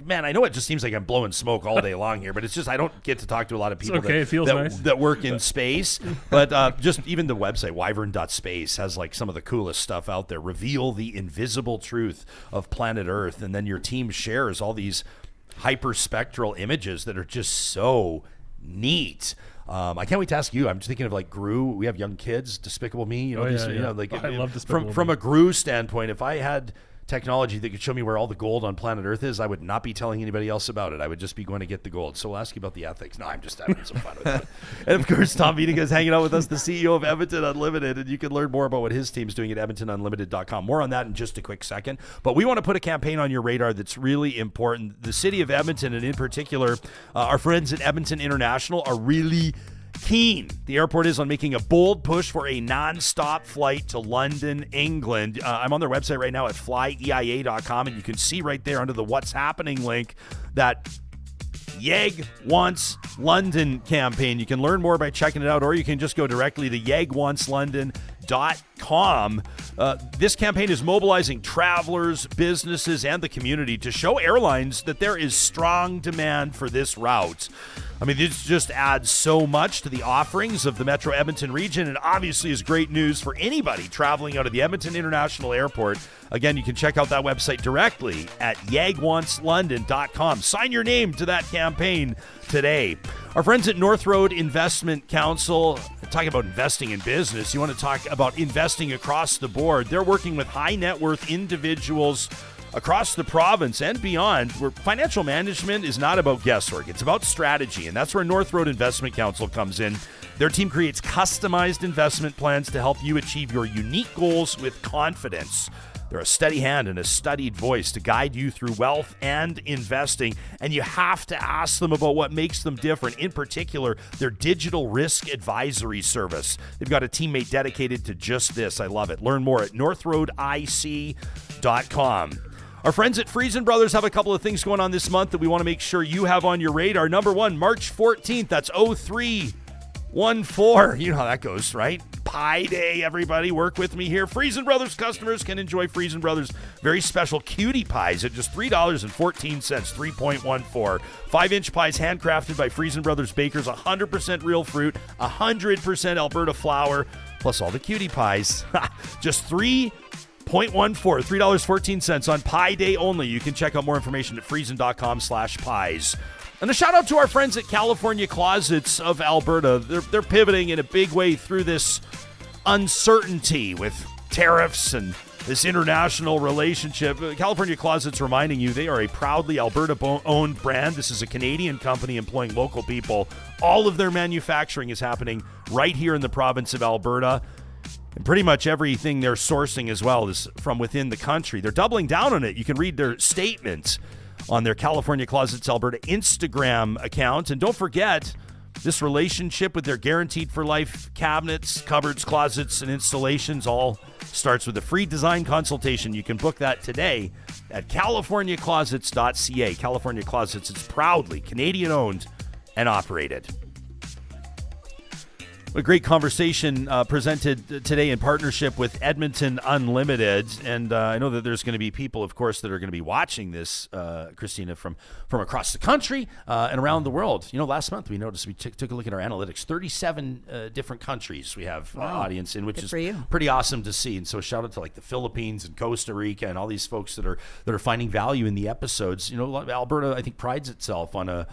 man. I know it just seems like I'm blowing smoke all day long here, but it's just I don't get to talk to a lot of people that work in space. But just even the website, wyvern.space, has like some of the coolest stuff out there. Reveal the invisible truth of planet Earth. And then your team shares all these hyperspectral images that are just so neat. I can't wait to ask you. I'm just thinking of like GRU. We have young kids, Despicable Me. I love Despicable Me. From a GRU standpoint, if I had technology that could show me where all the gold on planet Earth is, I would not be telling anybody else about it. I would just be going to get the gold. So we'll ask you about the ethics. No, I'm just having some fun with it. And of course, Tom Viinikka is hanging out with us, the CEO of Edmonton Unlimited, and you can learn more about what his team's doing at edmontonunlimited.com. More on that in just a quick second. But we want to put a campaign on your radar that's really important. The city of Edmonton, and in particular, our friends at Edmonton International, are really keen. The airport is on making a bold push for a non-stop flight to London, England. I'm on their website right now at flyeia.com, and you can see right there under the What's Happening link that YEG Wants London campaign. You can learn more by checking it out, or you can just go directly to yegwantslondon.com. This campaign is mobilizing travelers, businesses, and the community to show airlines that there is strong demand for this route. I mean, this just adds so much to the offerings of the Metro Edmonton region, and obviously is great news for anybody traveling out of the Edmonton International Airport. Again, you can check out that website directly at yegwantslondon.com. Sign your name to that campaign today. Our friends at North Road Investment Council, talking about investing in business. You want to talk about investing across the board. They're working with high net worth individuals across the province and beyond, where financial management is not about guesswork. It's about strategy, and that's where North Road Investment Council comes in. Their team creates customized investment plans to help you achieve your unique goals with confidence. They're a steady hand and a studied voice to guide you through wealth and investing, and you have to ask them about what makes them different, in particular, their digital risk advisory service. They've got a teammate dedicated to just this. I love it. Learn more at northroadic.com. Our friends at Friesen Brothers have a couple of things going on this month that we want to make sure you have on your radar. Number one, March 14th, that's 0314. You know how that goes, right? Pi Day, everybody. Work with me here. Friesen Brothers customers can enjoy Friesen Brothers very special cutie pies at just $3.14, 3.14. 5-inch pies handcrafted by Friesen Brothers bakers, 100% real fruit, 100% Alberta flour, plus all the cutie pies. Just $3.14, $3.14 on Pi Day only. You can check out more information at friesen.com/pies. And a shout out to our friends at California Closets of Alberta. They're pivoting in a big way through this uncertainty with tariffs and this international relationship. California Closets reminding you they are a proudly Alberta-owned brand. This is a Canadian company employing local people. All of their manufacturing is happening right here in the province of Alberta. And pretty much everything they're sourcing as well is from within the country. They're doubling down on it. You can read their statements on their California Closets Alberta Instagram account. And don't forget, This relationship with their guaranteed for life cabinets, cupboards, closets, and installations all starts with a free design consultation. You can book that today at californiaclosets.ca. California Closets is proudly Canadian owned and operated. A great conversation presented today in partnership with Edmonton Unlimited. And I know that there's going to be people, of course, that are going to be watching this, Kristina, from across the country and around the world. You know, last month we noticed, we took a look at our analytics, 37 different countries we have audience in, which Good is for you. pretty awesome to see. And so shout out to like the Philippines and Costa Rica and all these folks that are finding value in the episodes. You know, Alberta, I think, prides itself on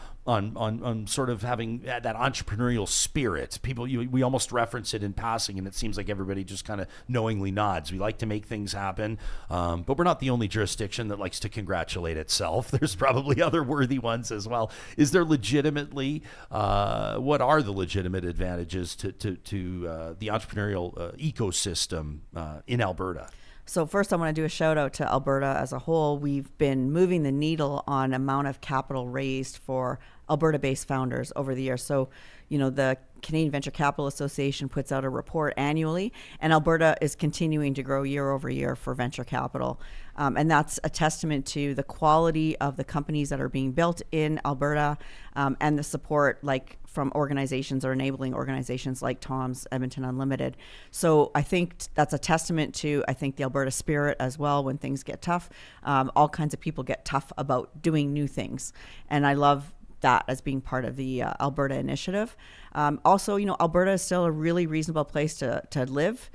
sort of having that entrepreneurial spirit. People, we almost reference it in passing, and it seems like everybody just kind of knowingly nods. We like to make things happen, but we're not the only jurisdiction that likes to congratulate itself. There's probably other worthy ones as well. Is there legitimately, what are the legitimate advantages to the entrepreneurial ecosystem in Alberta? So first, I want to do a shout out to Alberta as a whole. We've been moving the needle on amount of capital raised for Alberta-based founders over the years. So, you know, the Canadian Venture Capital Association puts out a report annually, and Alberta is continuing to grow year over year for venture capital. And that's a testament to the quality of the companies that are being built in Alberta, and the support from organizations or enabling organizations like Tom's Edmonton Unlimited. So I think that's a testament to, the Alberta spirit as well. When things get tough, all kinds of people get tough about doing new things. And I love that as being part of the Alberta initiative. Also, you know, Alberta is still a really reasonable place to live.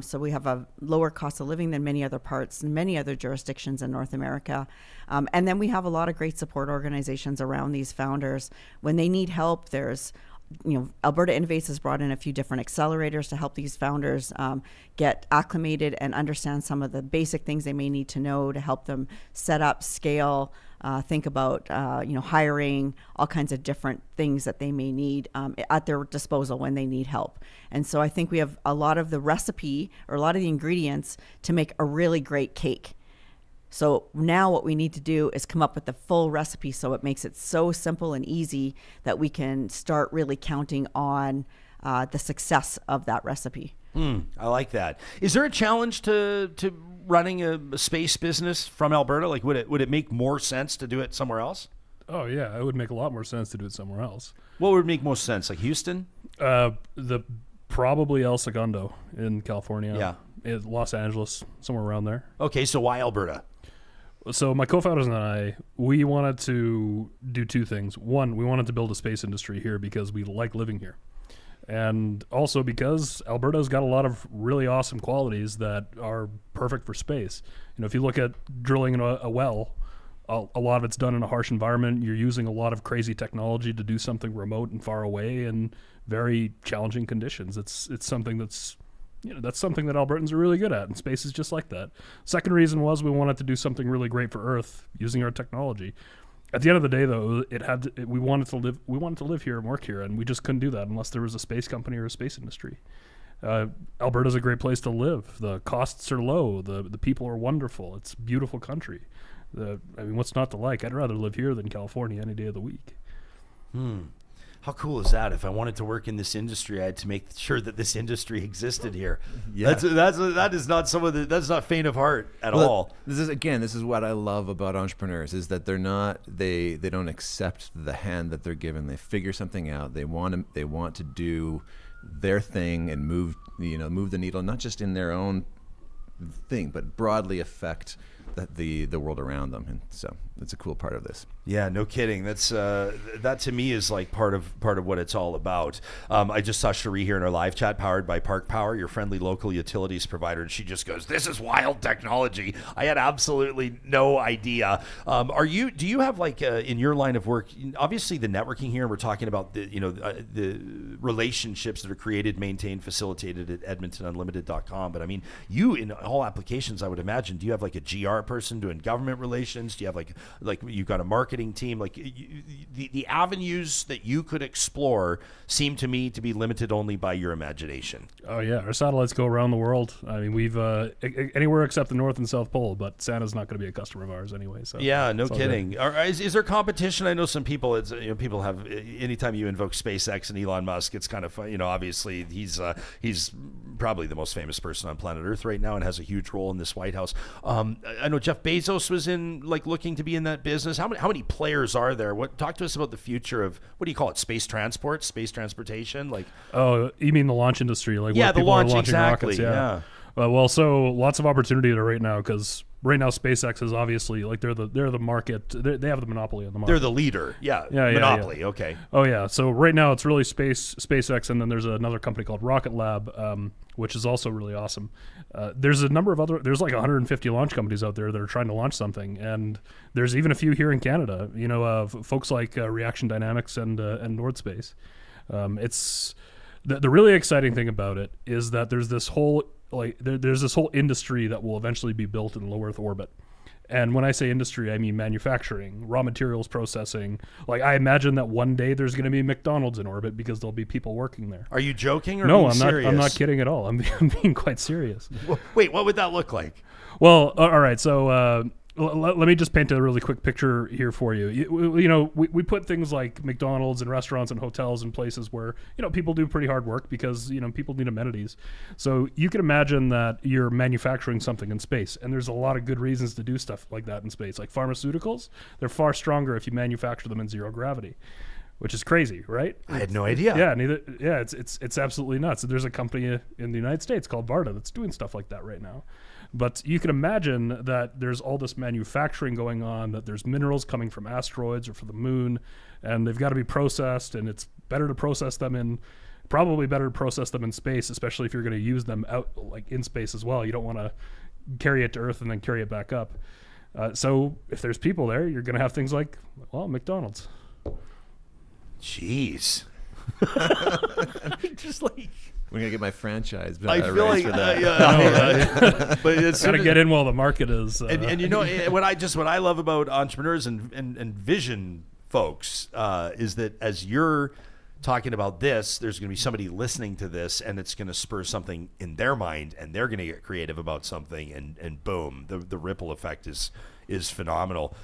So we have a lower cost of living than many other parts and many other jurisdictions in North America. And then we have a lot of great support organizations around these founders. When they need help, there's, you know, Alberta Innovates has brought in a few different accelerators to help these founders get acclimated and understand some of the basic things they may need to know to help them set up, scale, think about, hiring, all kinds of different things that they may need at their disposal when they need help. And so I think we have a lot of the recipe or a lot of the ingredients to make a really great cake. So now what we need to do is come up with the full recipe so it makes it so simple and easy that we can start really counting on the success of that recipe. I like that. Is there a challenge to running a space business from Alberta? Like, would it make more sense to do it somewhere else? Oh yeah, it would make a lot more sense to do it somewhere else. What would make most sense? Like Houston? Probably El Segundo in California. Yeah. Los Angeles, somewhere around there. Okay, so why Alberta? So my co-founders and I, we wanted to do two things. One, we wanted to build a space industry here because we like living here. And also because Alberta's got a lot of really awesome qualities that are perfect for space. You know, if you look at drilling in a well, a lot of it's done in a harsh environment. You're using a lot of crazy technology to do something remote and far away in very challenging conditions. It's something that's, you know, that's something that Albertans are really good at, and space is just like that. Second reason was we wanted to do something really great for Earth using our technology. At the end of the day, though, we wanted to live here and work here, and we just couldn't do that unless there was a space company or a space industry. Alberta's a great place to live. The costs are low. The people are wonderful. It's a beautiful country. What's not to like? I'd rather live here than California any day of the week. How cool is that? If I wanted to work in this industry, I had to make sure that this industry existed here. Yeah. That is not that's not faint of heart at all. This is what I love about entrepreneurs, is that they don't accept the hand that they're given. They figure something out. They want to do their thing and move the needle, not just in their own thing, but broadly affect the world around them. And so it's a cool part of this. Yeah, no kidding. That's that to me is like part of what it's all about. I just saw Cherie here in our live chat, powered by Park Power, your friendly local utilities provider, and she just goes, "This is wild technology." I had absolutely no idea. Do you have like in your line of work? Obviously, the networking here. We're talking about the relationships that are created, maintained, facilitated at EdmontonUnlimited.com. But I mean, you in all applications, I would imagine, do you have like a GR PR person doing government relations? Do you have like you've got a marketing team? Like the avenues that you could explore seem to me to be limited only by your imagination. Oh yeah, our satellites go around the world. I mean, we've anywhere except the North and South Pole, but Santa's not going to be a customer of ours anyway. So yeah, no kidding. Is there competition? I know some people. People have. Anytime you invoke SpaceX and Elon Musk, it's kind of fun. Obviously he's probably the most famous person on planet Earth right now and has a huge role in this White House. I know Jeff Bezos was looking to be in that business. How many players are there? Talk to us about the future of, what do you call it? Space transport, space transportation? Oh, you mean the launch industry? Like yeah, where the people launch, are launching exactly. rockets? Yeah. Well, so lots of opportunity there right now, because right now SpaceX is obviously they're the market. They have the monopoly on the market. They're the leader. Yeah. Monopoly. Yeah. Okay. Oh yeah. So right now it's really SpaceX, and then there's another company called Rocket Lab, which is also really awesome. There's a number of there's like 150 launch companies out there that are trying to launch something, and there's even a few here in Canada. Folks like Reaction Dynamics and Nordspace. It's the really exciting thing about it is that there's this whole industry that will eventually be built in low Earth orbit. And when I say industry, I mean manufacturing, raw materials processing. I imagine that one day there's going to be McDonald's in orbit because there'll be people working there. Are you joking or no? being serious? I'm not kidding at all. I'm being quite serious. Wait, what would that look like? Well, all right. So let me just paint a really quick picture here for you. We put things like McDonald's and restaurants and hotels and places where people do pretty hard work because people need amenities. So you can imagine that you're manufacturing something in space, and there's a lot of good reasons to do stuff like that in space. Like pharmaceuticals, they're far stronger if you manufacture them in zero gravity, which is crazy, right? I had no idea. Yeah, it's absolutely nuts. There's a company in the United States called Varda that's doing stuff like that right now. But you can imagine that there's all this manufacturing going on, that there's minerals coming from asteroids or from the moon, and they've got to be processed, and it's probably better to process them in space, especially if you're going to use them out in space as well. You don't want to carry it to Earth and then carry it back up. So if there's people there, you're going to have things like, McDonald's. Jeez. Just we're gonna get my franchise. I feel like for that. But it's got to get in while the market is. And what I love about entrepreneurs and vision folks is that as you're talking about this, there's going to be somebody listening to this, and it's going to spur something in their mind, and they're going to get creative about something, and boom, the ripple effect is phenomenal.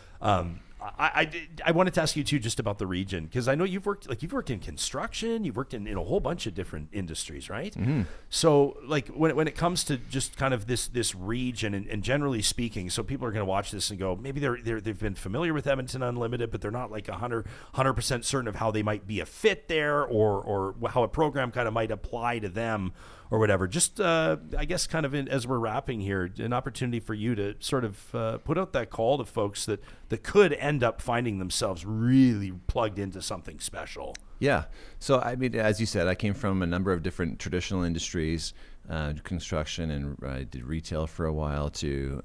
I wanted to ask you too, just about the region, because I know you've worked in construction, you've worked in a whole bunch of different industries, right? Mm-hmm. So when it comes to just kind of this region, and generally speaking, so people are going to watch this and go, maybe they've been familiar with Edmonton Unlimited, but they're not 100% certain of how they might be a fit there, or how a program kind of might apply to them, or whatever. Just I guess kind of as we're wrapping here, an opportunity for you to sort of put out that call to folks that could end up finding themselves really plugged into something special. Yeah. So I mean, as you said, I came from a number of different traditional industries, construction, and I did retail for a while too.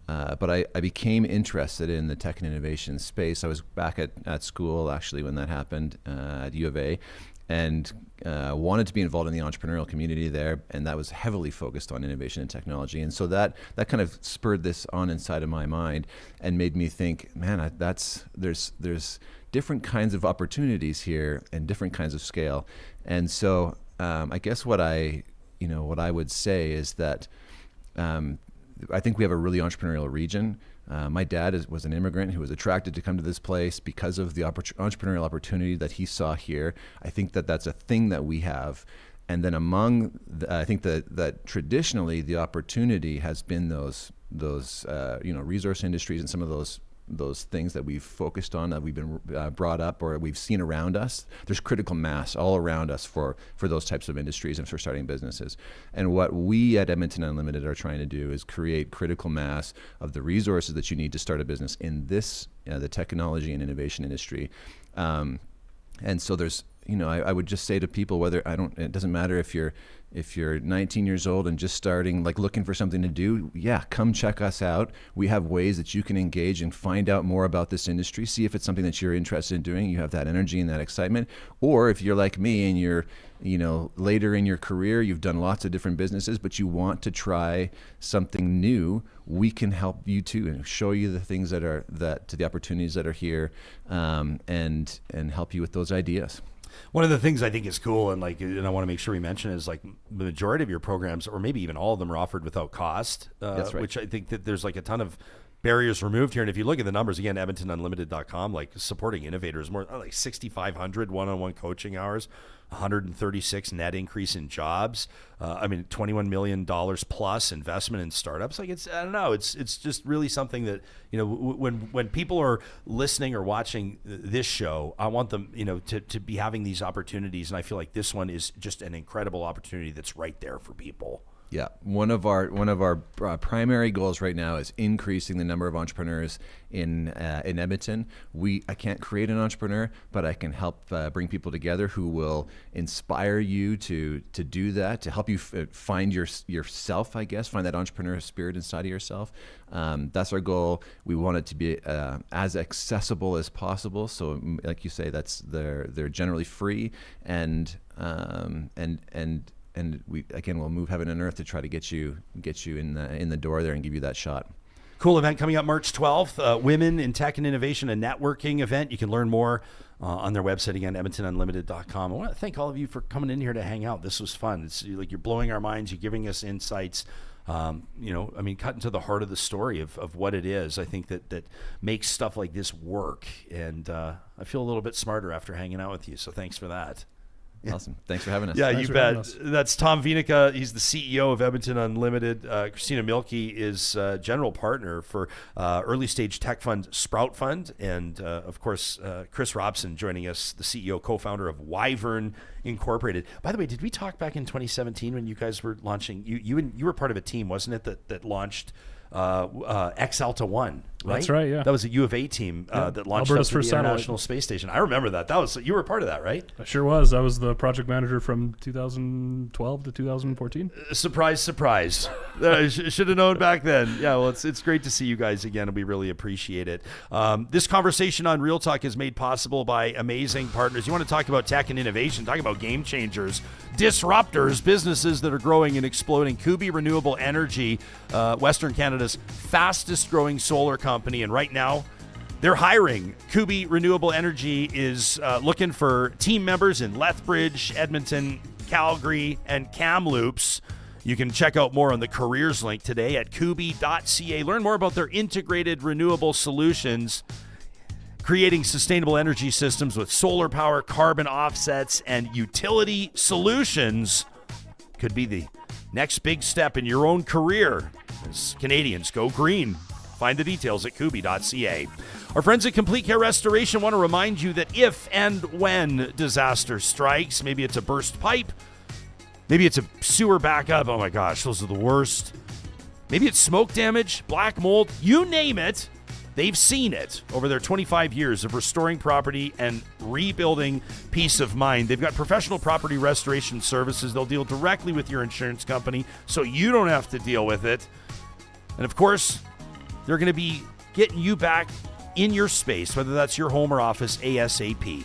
But I became interested in the tech and innovation space. I was back at school actually when that happened at U of A, and wanted to be involved in the entrepreneurial community there, and that was heavily focused on innovation and technology. And so that kind of spurred this on inside of my mind and made me think, man, there's different kinds of opportunities here and different kinds of scale. And so I guess what I would say is that I think we have a really entrepreneurial region. My dad was an immigrant who was attracted to come to this place because of the entrepreneurial opportunity that he saw here. I think that's a thing that we have. And then I think that traditionally the opportunity has been those resource industries and some of those things that we've focused on, that we've been brought up or we've seen around us. There's critical mass all around us for those types of industries and for starting businesses. And what we at Edmonton Unlimited are trying to do is create critical mass of the resources that you need to start a business in this, the technology and innovation industry. And so there's I would just say to people, it doesn't matter if you're 19 years old and just starting, like looking for something to do, come check us out. We have ways that you can engage and find out more about this industry, see if it's something that you're interested in doing, you have that energy and that excitement. Or if you're like me and you're, later in your career, you've done lots of different businesses, but you want to try something new, we can help you too and show you the things to the opportunities that are here, and help you with those ideas. One of the things I think is cool, and I want to make sure we mention, is like the majority of your programs, or maybe even all of them, are offered without cost. That's right. Which I think that there's like a ton of barriers removed here. And if you look at the numbers, again, EdmontonUnlimited.com, like supporting innovators, more like 6,500 one-on-one coaching hours, 136 net increase in jobs. $21 million plus investment in startups. Like it's just really something that, when people are listening or watching this show, I want them, to be having these opportunities. And I feel like this one is just an incredible opportunity that's right there for people. Yeah, one of our primary goals right now is increasing the number of entrepreneurs in Edmonton. I can't create an entrepreneur, but I can help bring people together who will inspire you to do that, to help you find yourself, I guess, find that entrepreneurial spirit inside of yourself. That's our goal. We want it to be as accessible as possible. So, like you say, they're generally free, and we'll move heaven and earth to try to get you in the door there and give you that shot. Cool event coming up March 12th, Women in Tech and Innovation, a networking event. You can learn more on their website, again, EdmontonUnlimited.com. I want to thank all of you for coming in here to hang out. This was fun. It's like you're blowing our minds. You're giving us insights. Cutting to the heart of the story of what it is. I think that makes stuff like this work. And I feel a little bit smarter after hanging out with you. So thanks for that. Awesome. Thanks for having us. Yeah, Thanks you for having bet. us. That's Tom Viinikka. He's the CEO of Edmonton Unlimited. Kristina Milke is general partner for early stage tech fund Sprout Fund. And of course, Chris Robson joining us, the CEO, co-founder of Wyvern Incorporated. By the way, did we talk back in 2017 when you guys were launching? You were part of a team, wasn't it, that launched X-Alta 1, right? That's right, yeah. That was a U of A team that launched Alberta's up to first the satellite. International Space Station. I remember that. You were part of that, right? I sure was. I was the project manager from 2012 to 2014. Surprise, surprise. Should have known back then. Yeah, well, it's great to see you guys again, and we really appreciate it. This conversation on Real Talk is made possible by amazing partners. You want to talk about tech and innovation, talk about game changers, disruptors, businesses that are growing and exploding. Kubi Renewable Energy, Western Canada's fastest growing solar company, and right now they're hiring. Kubi Renewable Energy is looking for team members in Lethbridge, Edmonton, Calgary, and Kamloops. You can check out more on the careers link today at kubi.ca. Learn more about their integrated renewable solutions, creating sustainable energy systems with solar power, carbon offsets, and utility solutions. Could be the next big step in your own career as Canadians go green. Find the details at kubi.ca. Our friends at Complete Care Restoration want to remind you that if and when disaster strikes, maybe it's a burst pipe, maybe it's a sewer backup, oh my gosh, those are the worst. Maybe it's smoke damage, black mold, you name it. They've seen it over their 25 years of restoring property and rebuilding peace of mind. They've got professional property restoration services. They'll deal directly with your insurance company so you don't have to deal with it. And of course, they're going to be getting you back in your space, whether that's your home or office, ASAP.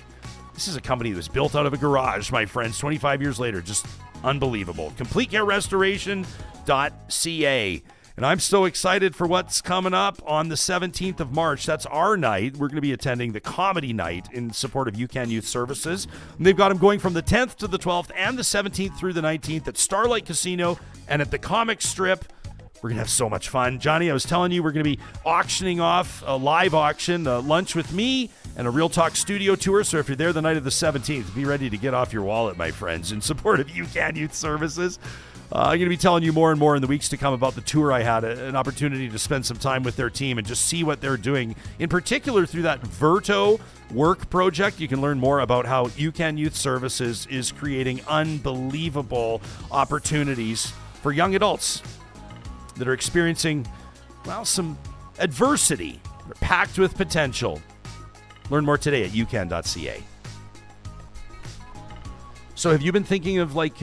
This is a company that was built out of a garage, my friends, 25 years later. Just unbelievable. CompleteCareRestoration.ca. And I'm so excited for what's coming up on the 17th of March. That's our night. We're going to be attending the comedy night in support of UCAN Youth Services. And they've got them going from the 10th to the 12th and the 17th through the 19th at Starlight Casino and at the Comic Strip. We're going to have so much fun. Johnny, I was telling you, we're going to be auctioning off a live auction, lunch with me, and a Real Talk studio tour. So if you're there the night of the 17th, be ready to get off your wallet, my friends, in support of UCAN Youth Services. I'm going to be telling you more and more in the weeks to come about the tour. I had an opportunity to spend some time with their team and just see what they're doing, in particular through that Verto work project. You can learn more about how UCAN Youth Services is creating unbelievable opportunities for young adults that are experiencing, well, some adversity. They're packed with potential. Learn more today at ucan.ca. So have you been thinking of like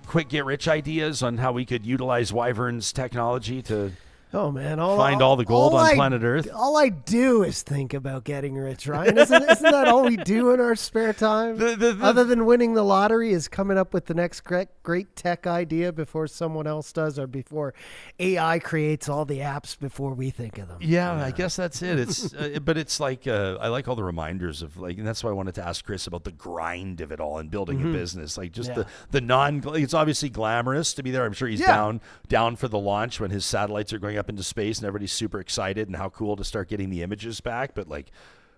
quick get rich ideas on how we could utilize Wyvern's technology to Oh man, find all the gold on planet Earth? All I do is think about getting rich, Ryan. Isn't that all we do in our spare time? Other than winning the lottery, is coming up with the next great tech idea before someone else does, or before AI creates all the apps before we think of them. Yeah, I guess that's it. It's but it's like I like all the reminders of like, and that's why I wanted to ask Chris about the grind of it all and building a business. Like just the non. It's obviously glamorous to be there. I'm sure he's down for the launch when his satellites are going up into space and everybody's super excited and how cool to start getting the images back. But like,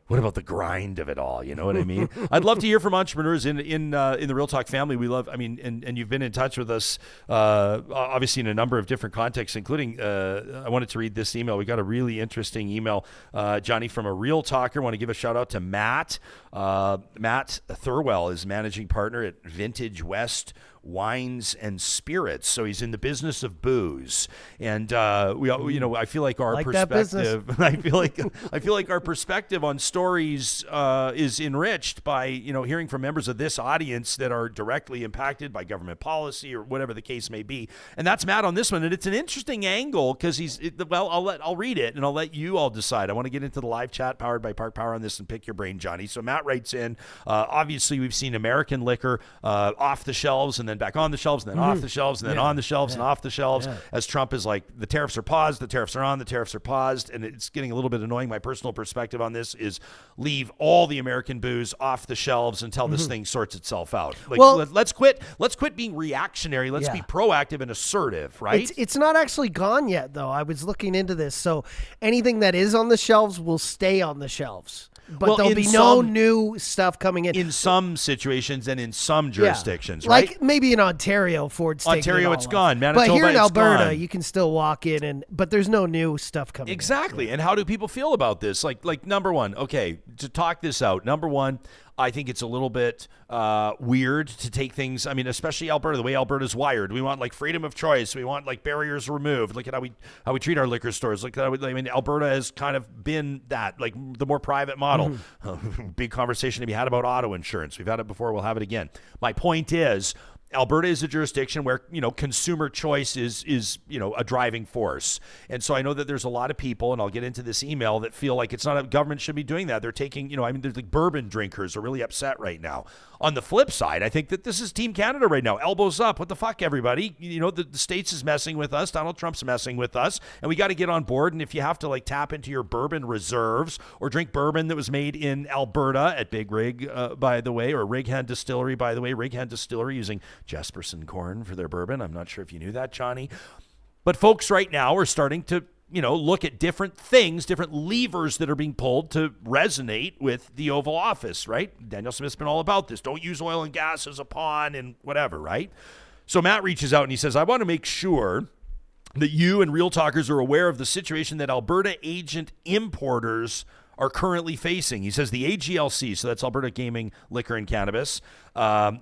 what about the grind of it all? You know what I mean? I'd love to hear from entrepreneurs in the Real Talk family. We love, I mean, and you've been in touch with us, obviously in a number of different contexts, including, I wanted to read this email. We got a really interesting email, Johnny, from a Real Talker. I want to give a shout out to Matt. Matt Thirlwell is managing partner at Vintage West Wines and Spirits. So he's in the business of booze. And I feel like our perspective, I feel like our perspective on stories is enriched by, hearing from members of this audience that are directly impacted by government policy or whatever the case may be. And that's Matt on this one. And it's an interesting angle because I'll read it and I'll let you all decide. I want to get into the live chat powered by Park Power on this and pick your brain, Johnny. So Matt writes in, obviously we've seen American liquor off the shelves and then back on the shelves and then off the shelves and then on the shelves and off the shelves as Trump is like, the tariffs are paused, the tariffs are on, the tariffs are paused. And it's getting a little bit annoying. My personal perspective on this is leave all the American booze off the shelves until this thing sorts itself out. Like, let's quit being reactionary. Let's be proactive and assertive, right? It's not actually gone yet, though. I was looking into this. So anything that is on the shelves will stay on the shelves. But there'll be no new stuff coming in. In some situations and in some jurisdictions, right? Like maybe in Ontario, Ford's Ontario, it's gone. Manitoba, but here in Alberta, gone. You can still walk in, but there's no new stuff coming in. Exactly. And how do people feel about this? Like number one, okay, to talk this out, number one, I think it's a little bit weird to take things, I mean, especially Alberta, the way Alberta's wired. We want like freedom of choice. We want like barriers removed. Look at how we treat our liquor stores. Look at Alberta has kind of been that, like the more private model. Big conversation to be had about auto insurance. We've had it before. We'll have it again. My point is, Alberta is a jurisdiction where, consumer choice is a driving force. And so I know that there's a lot of people, and I'll get into this email, that feel like it's not a government should be doing that. They're taking, there's like bourbon drinkers are really upset right now. On the flip side, I think that this is Team Canada right now. Elbows up. What the fuck, everybody? The States is messing with us. Donald Trump's messing with us. And we got to get on board. And if you have to like tap into your bourbon reserves or drink bourbon that was made in Alberta at Big Rig, by the way, or Rig Hand Distillery, by the way, Rig Hand Distillery using Jesperson corn for their bourbon. I'm not sure if you knew that, Johnny. But folks right now are starting to, look at different things, different levers that are being pulled to resonate with the Oval Office, right? Daniel Smith's been all about this. Don't use oil and gas as a pawn and whatever, right? So Matt reaches out and he says, I want to make sure that you and Real Talkers are aware of the situation that Alberta agent importers are currently facing. He says the AGLC, so that's Alberta Gaming, Liquor, and Cannabis,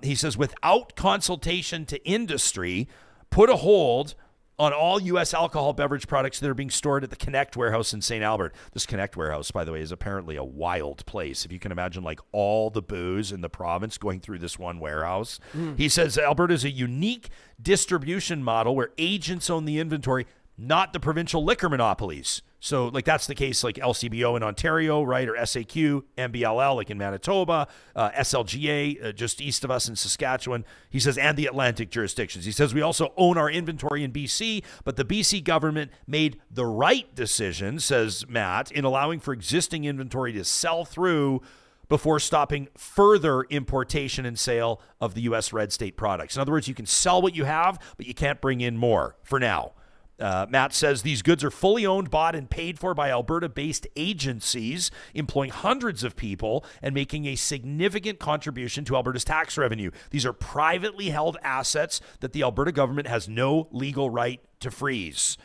he says without consultation to industry, put a hold on all U.S. alcohol beverage products that are being stored at the Connect warehouse in St. Albert. This Connect warehouse, by the way, is apparently a wild place. If you can imagine, like all the booze in the province going through this one warehouse. He says Alberta is a unique distribution model where agents own the inventory, not the provincial liquor monopolies. So like that's the case like LCBO in Ontario, right? Or SAQ, MBLL like in Manitoba, SLGA just east of us in Saskatchewan. He says, and the Atlantic jurisdictions. He says we also own our inventory in BC, but the BC government made the right decision, says Matt, in allowing for existing inventory to sell through before stopping further importation and sale of the U.S. red state products. In other words, you can sell what you have, but you can't bring in more for now. Matt says these goods are fully owned, bought, and paid for by Alberta-based agencies, employing hundreds of people and making a significant contribution to Alberta's tax revenue. These are privately held assets that the Alberta government has no legal right to freeze.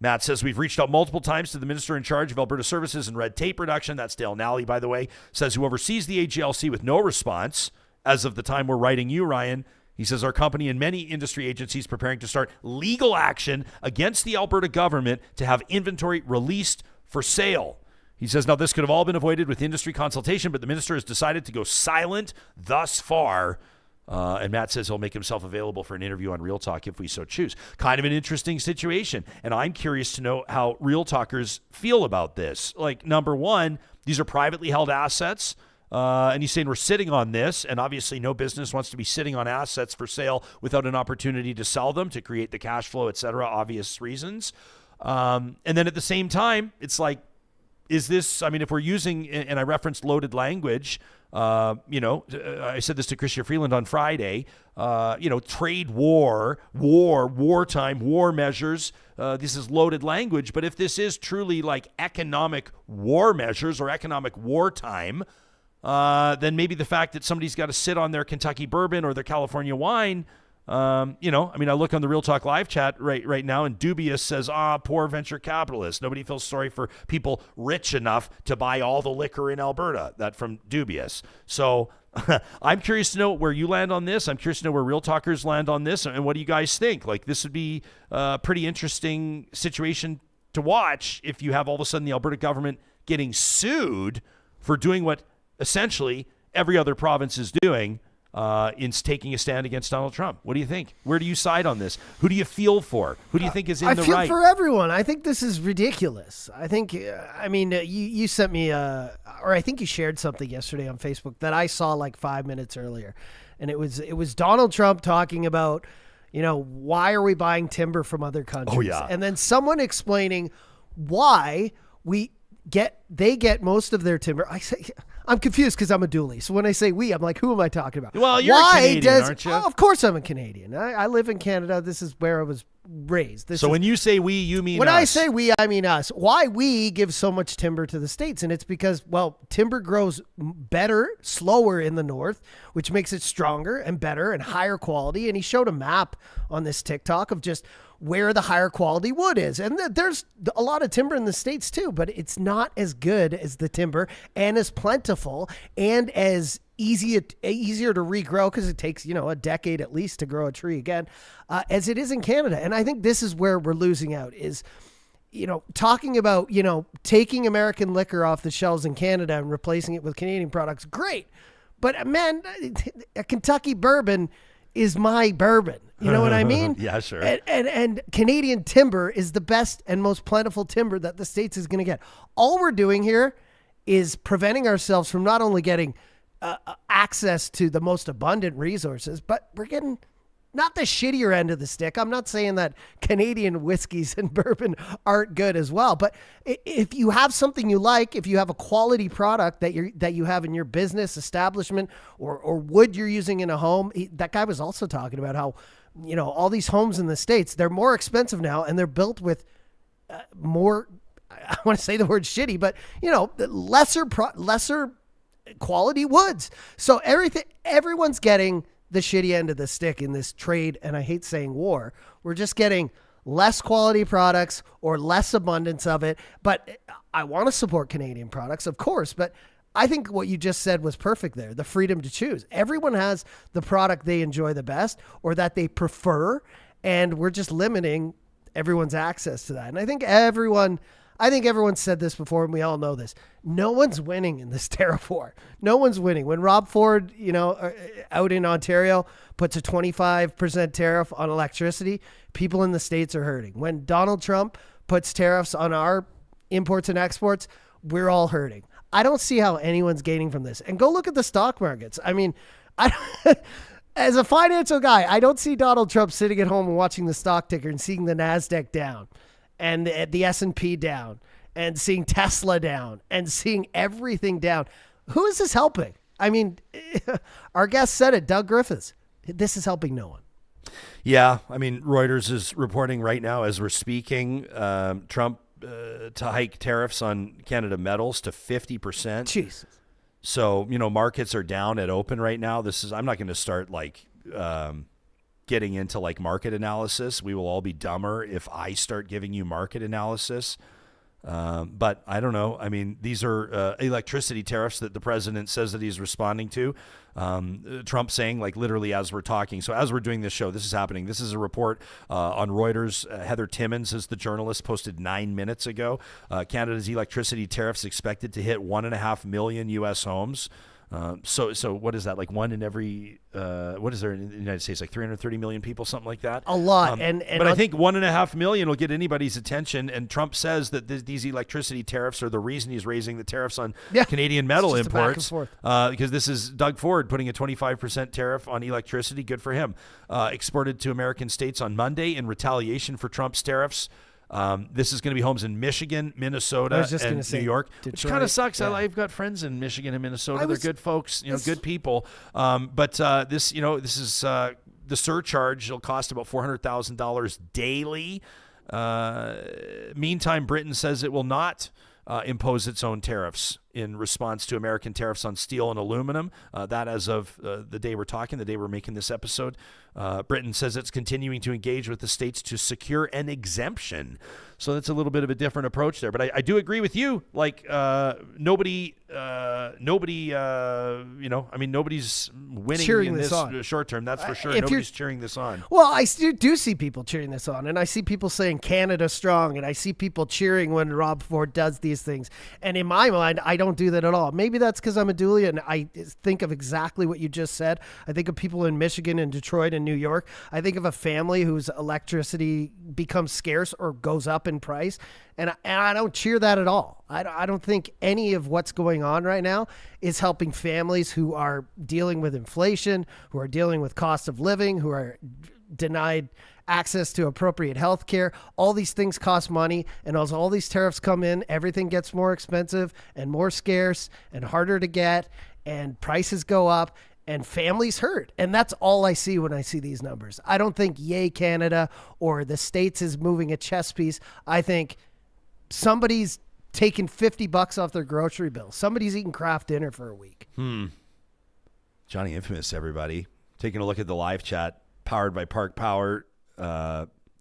Matt says we've reached out multiple times to the minister in charge of Alberta Services and Red Tape Reduction. That's Dale Nally, by the way, says who oversees the AGLC with no response as of the time we're writing you, Ryan. He says our company and many industry agencies preparing to start legal action against the Alberta government to have inventory released for sale. He says, now this could have all been avoided with industry consultation, but the minister has decided to go silent thus far. And Matt says he'll make himself available for an interview on Real Talk if we so choose. Kind of an interesting situation. And I'm curious to know how Real Talkers feel about this. Like, number one, these are privately held assets. And he's saying we're sitting on this, and obviously no business wants to be sitting on assets for sale without an opportunity to sell them, to create the cash flow, et cetera, obvious reasons. And then at the same time, it's like, is this, I mean, if we're using, and I referenced loaded language, I said this to Chrystia Freeland on Friday, trade wartime, war measures, this is loaded language. But if this is truly like economic war measures or economic wartime, then maybe the fact that somebody's got to sit on their Kentucky bourbon or their California wine, I look on the Real Talk live chat right now, and Dubious says, poor venture capitalists. Nobody feels sorry for people rich enough to buy all the liquor in Alberta. That from Dubious. So I'm curious to know where you land on this. I'm curious to know where Real Talkers land on this. And what do you guys think? Like, this would be a pretty interesting situation to watch if you have all of a sudden the Alberta government getting sued for doing what essentially every other province is doing, in taking a stand against Donald Trump. What do you think? Where do you side on this? Who do you feel for? Who do you think is in the right? I feel for everyone. I think this is ridiculous. I think, you sent me, or I think you shared something yesterday on Facebook that I saw like 5 minutes earlier. And it was Donald Trump talking about, why are we buying timber from other countries? Oh, yeah. And then someone explaining why they get most of their timber. I say, I'm confused because I'm a dually. So when I say we, I'm like, who am I talking about? Well, you're a Canadian, aren't you? Oh, of course I'm a Canadian. I live in Canada. This is where I was raised. When you say we, you mean when us. I say we, I mean us. Why we give so much timber to the States? And it's because, timber grows better, slower in the north, which makes it stronger and better and higher quality. And he showed a map on this TikTok of just where the higher quality wood is. And there's a lot of timber in the States too, but it's not as good as the timber and as plentiful and as easier to regrow, because it takes, a decade at least to grow a tree again, as it is in Canada. And I think this is where we're losing out is, talking about, taking American liquor off the shelves in Canada and replacing it with Canadian products. Great. But man, a Kentucky bourbon is my bourbon. You know what I mean? Yeah, sure. And Canadian timber is the best and most plentiful timber that the States is going to get. All we're doing here is preventing ourselves from not only getting access to the most abundant resources, but we're getting not the shittier end of the stick. I'm not saying that Canadian whiskeys and bourbon aren't good as well, but if you have something you like, if you have a quality product that you have in your business establishment or wood you're using in a home, that guy was also talking about how, all these homes in the States, they're more expensive now and they're built with more, I want to say the word shitty, but lesser quality woods. So everyone's getting the shitty end of the stick in this trade, and I hate saying war. We're just getting less quality products or less abundance of it. But I want to support Canadian products, of course, but I think what you just said was perfect there, the freedom to choose. Everyone has the product they enjoy the best or that they prefer, and we're just limiting everyone's access to that. And I think everyone said this before, and we all know this. No one's winning in this tariff war. No one's winning. When Rob Ford, out in Ontario puts a 25% tariff on electricity, people in the States are hurting. When Donald Trump puts tariffs on our imports and exports, we're all hurting. I don't see how anyone's gaining from this. And go look at the stock markets. I mean, as a financial guy, I don't see Donald Trump sitting at home and watching the stock ticker and seeing the NASDAQ down and the S&P down and seeing Tesla down and seeing everything down. Who is this helping? I mean, our guest said it, Doug Griffiths. This is helping no one. Yeah, I mean, Reuters is reporting right now as we're speaking, Trump to hike tariffs on Canada metals to 50%. Jesus. So, markets are down at open right now. I'm not going to start getting into market analysis. We will all be dumber if I start giving you market analysis. But I don't know. I mean, these are electricity tariffs that the president says that he's responding to. Trump saying literally as we're talking. So as we're doing this show, this is happening. This is a report on Reuters. Heather Timmons is the journalist, posted 9 minutes ago. Canada's electricity tariffs expected to hit 1.5 million U.S. homes. So what is that? Like one in every, what is there in the United States? Like 330 million people, something like that? A lot. But I think 1.5 million will get anybody's attention. And Trump says that these electricity tariffs are the reason he's raising the tariffs on Canadian metal imports. Because this is Doug Ford putting a 25% tariff on electricity. Good for him. Exported to American states on Monday in retaliation for Trump's tariffs. This is going to be homes in Michigan, Minnesota, and New York, Detroit, which kind of sucks. yeah. I've got friends in Michigan and Minnesota. They're good folks, good people. But this is the surcharge. It'll cost about $400,000 daily. Meantime, Britain says it will not impose its own tariffs in response to American tariffs on steel and aluminum. That as of the day we're making this episode. Britain says it's continuing to engage with the states to secure an exemption. So that's a little bit of a different approach there. But I do agree with you. Like nobody's winning cheering in this on. Short term. That's for sure. If Nobody's cheering this on. Well, I do see people cheering this on, and I see people saying Canada strong, and I see people cheering when Rob Ford does these things. And in my mind, I don't do that at all. Maybe that's because I'm a dually and I think of exactly what you just said. I think of people in Michigan and Detroit and New York. I think of a family whose electricity becomes scarce or goes up in price, and I don't cheer that at all. I don't think any of what's going on right now is helping families who are dealing with inflation, who are dealing with cost of living, who are denied access to appropriate health care. All these things cost money, and as all these tariffs come in, everything gets more expensive and more scarce and harder to get, and prices go up, and families hurt. And that's all I see when I see these numbers. I don't think yay Canada or the States is moving a chess piece. I think somebody's taking $50 off their grocery bill. Somebody's eating Kraft dinner for a week. Johnny Infamous, everybody. Taking a look at the live chat, powered by Park Power.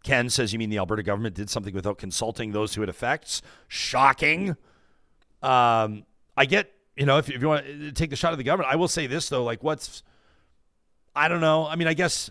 Ken says, you mean the Alberta government did something without consulting those who it affects? Shocking. I get, if you want to take the shot at the government, I will say this, though, I don't know. I mean, I guess,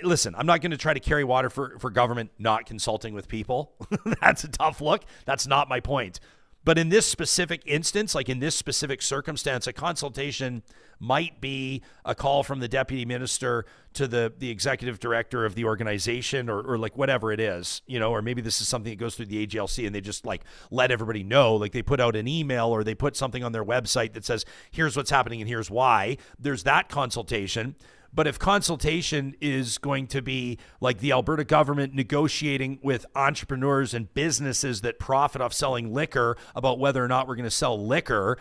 listen, I'm not going to try to carry water for government not consulting with people. That's a tough look. That's not my point. But in this specific instance, like in this specific circumstance, a consultation might be a call from the deputy minister to the executive director of the organization or like whatever it is, or maybe this is something that goes through the AGLC and they just like let everybody know, like they put out an email or they put something on their website that says, here's what's happening and here's why. There's that consultation. But if consultation is going to be like the Alberta government negotiating with entrepreneurs and businesses that profit off selling liquor about whether or not we're going to sell liquor,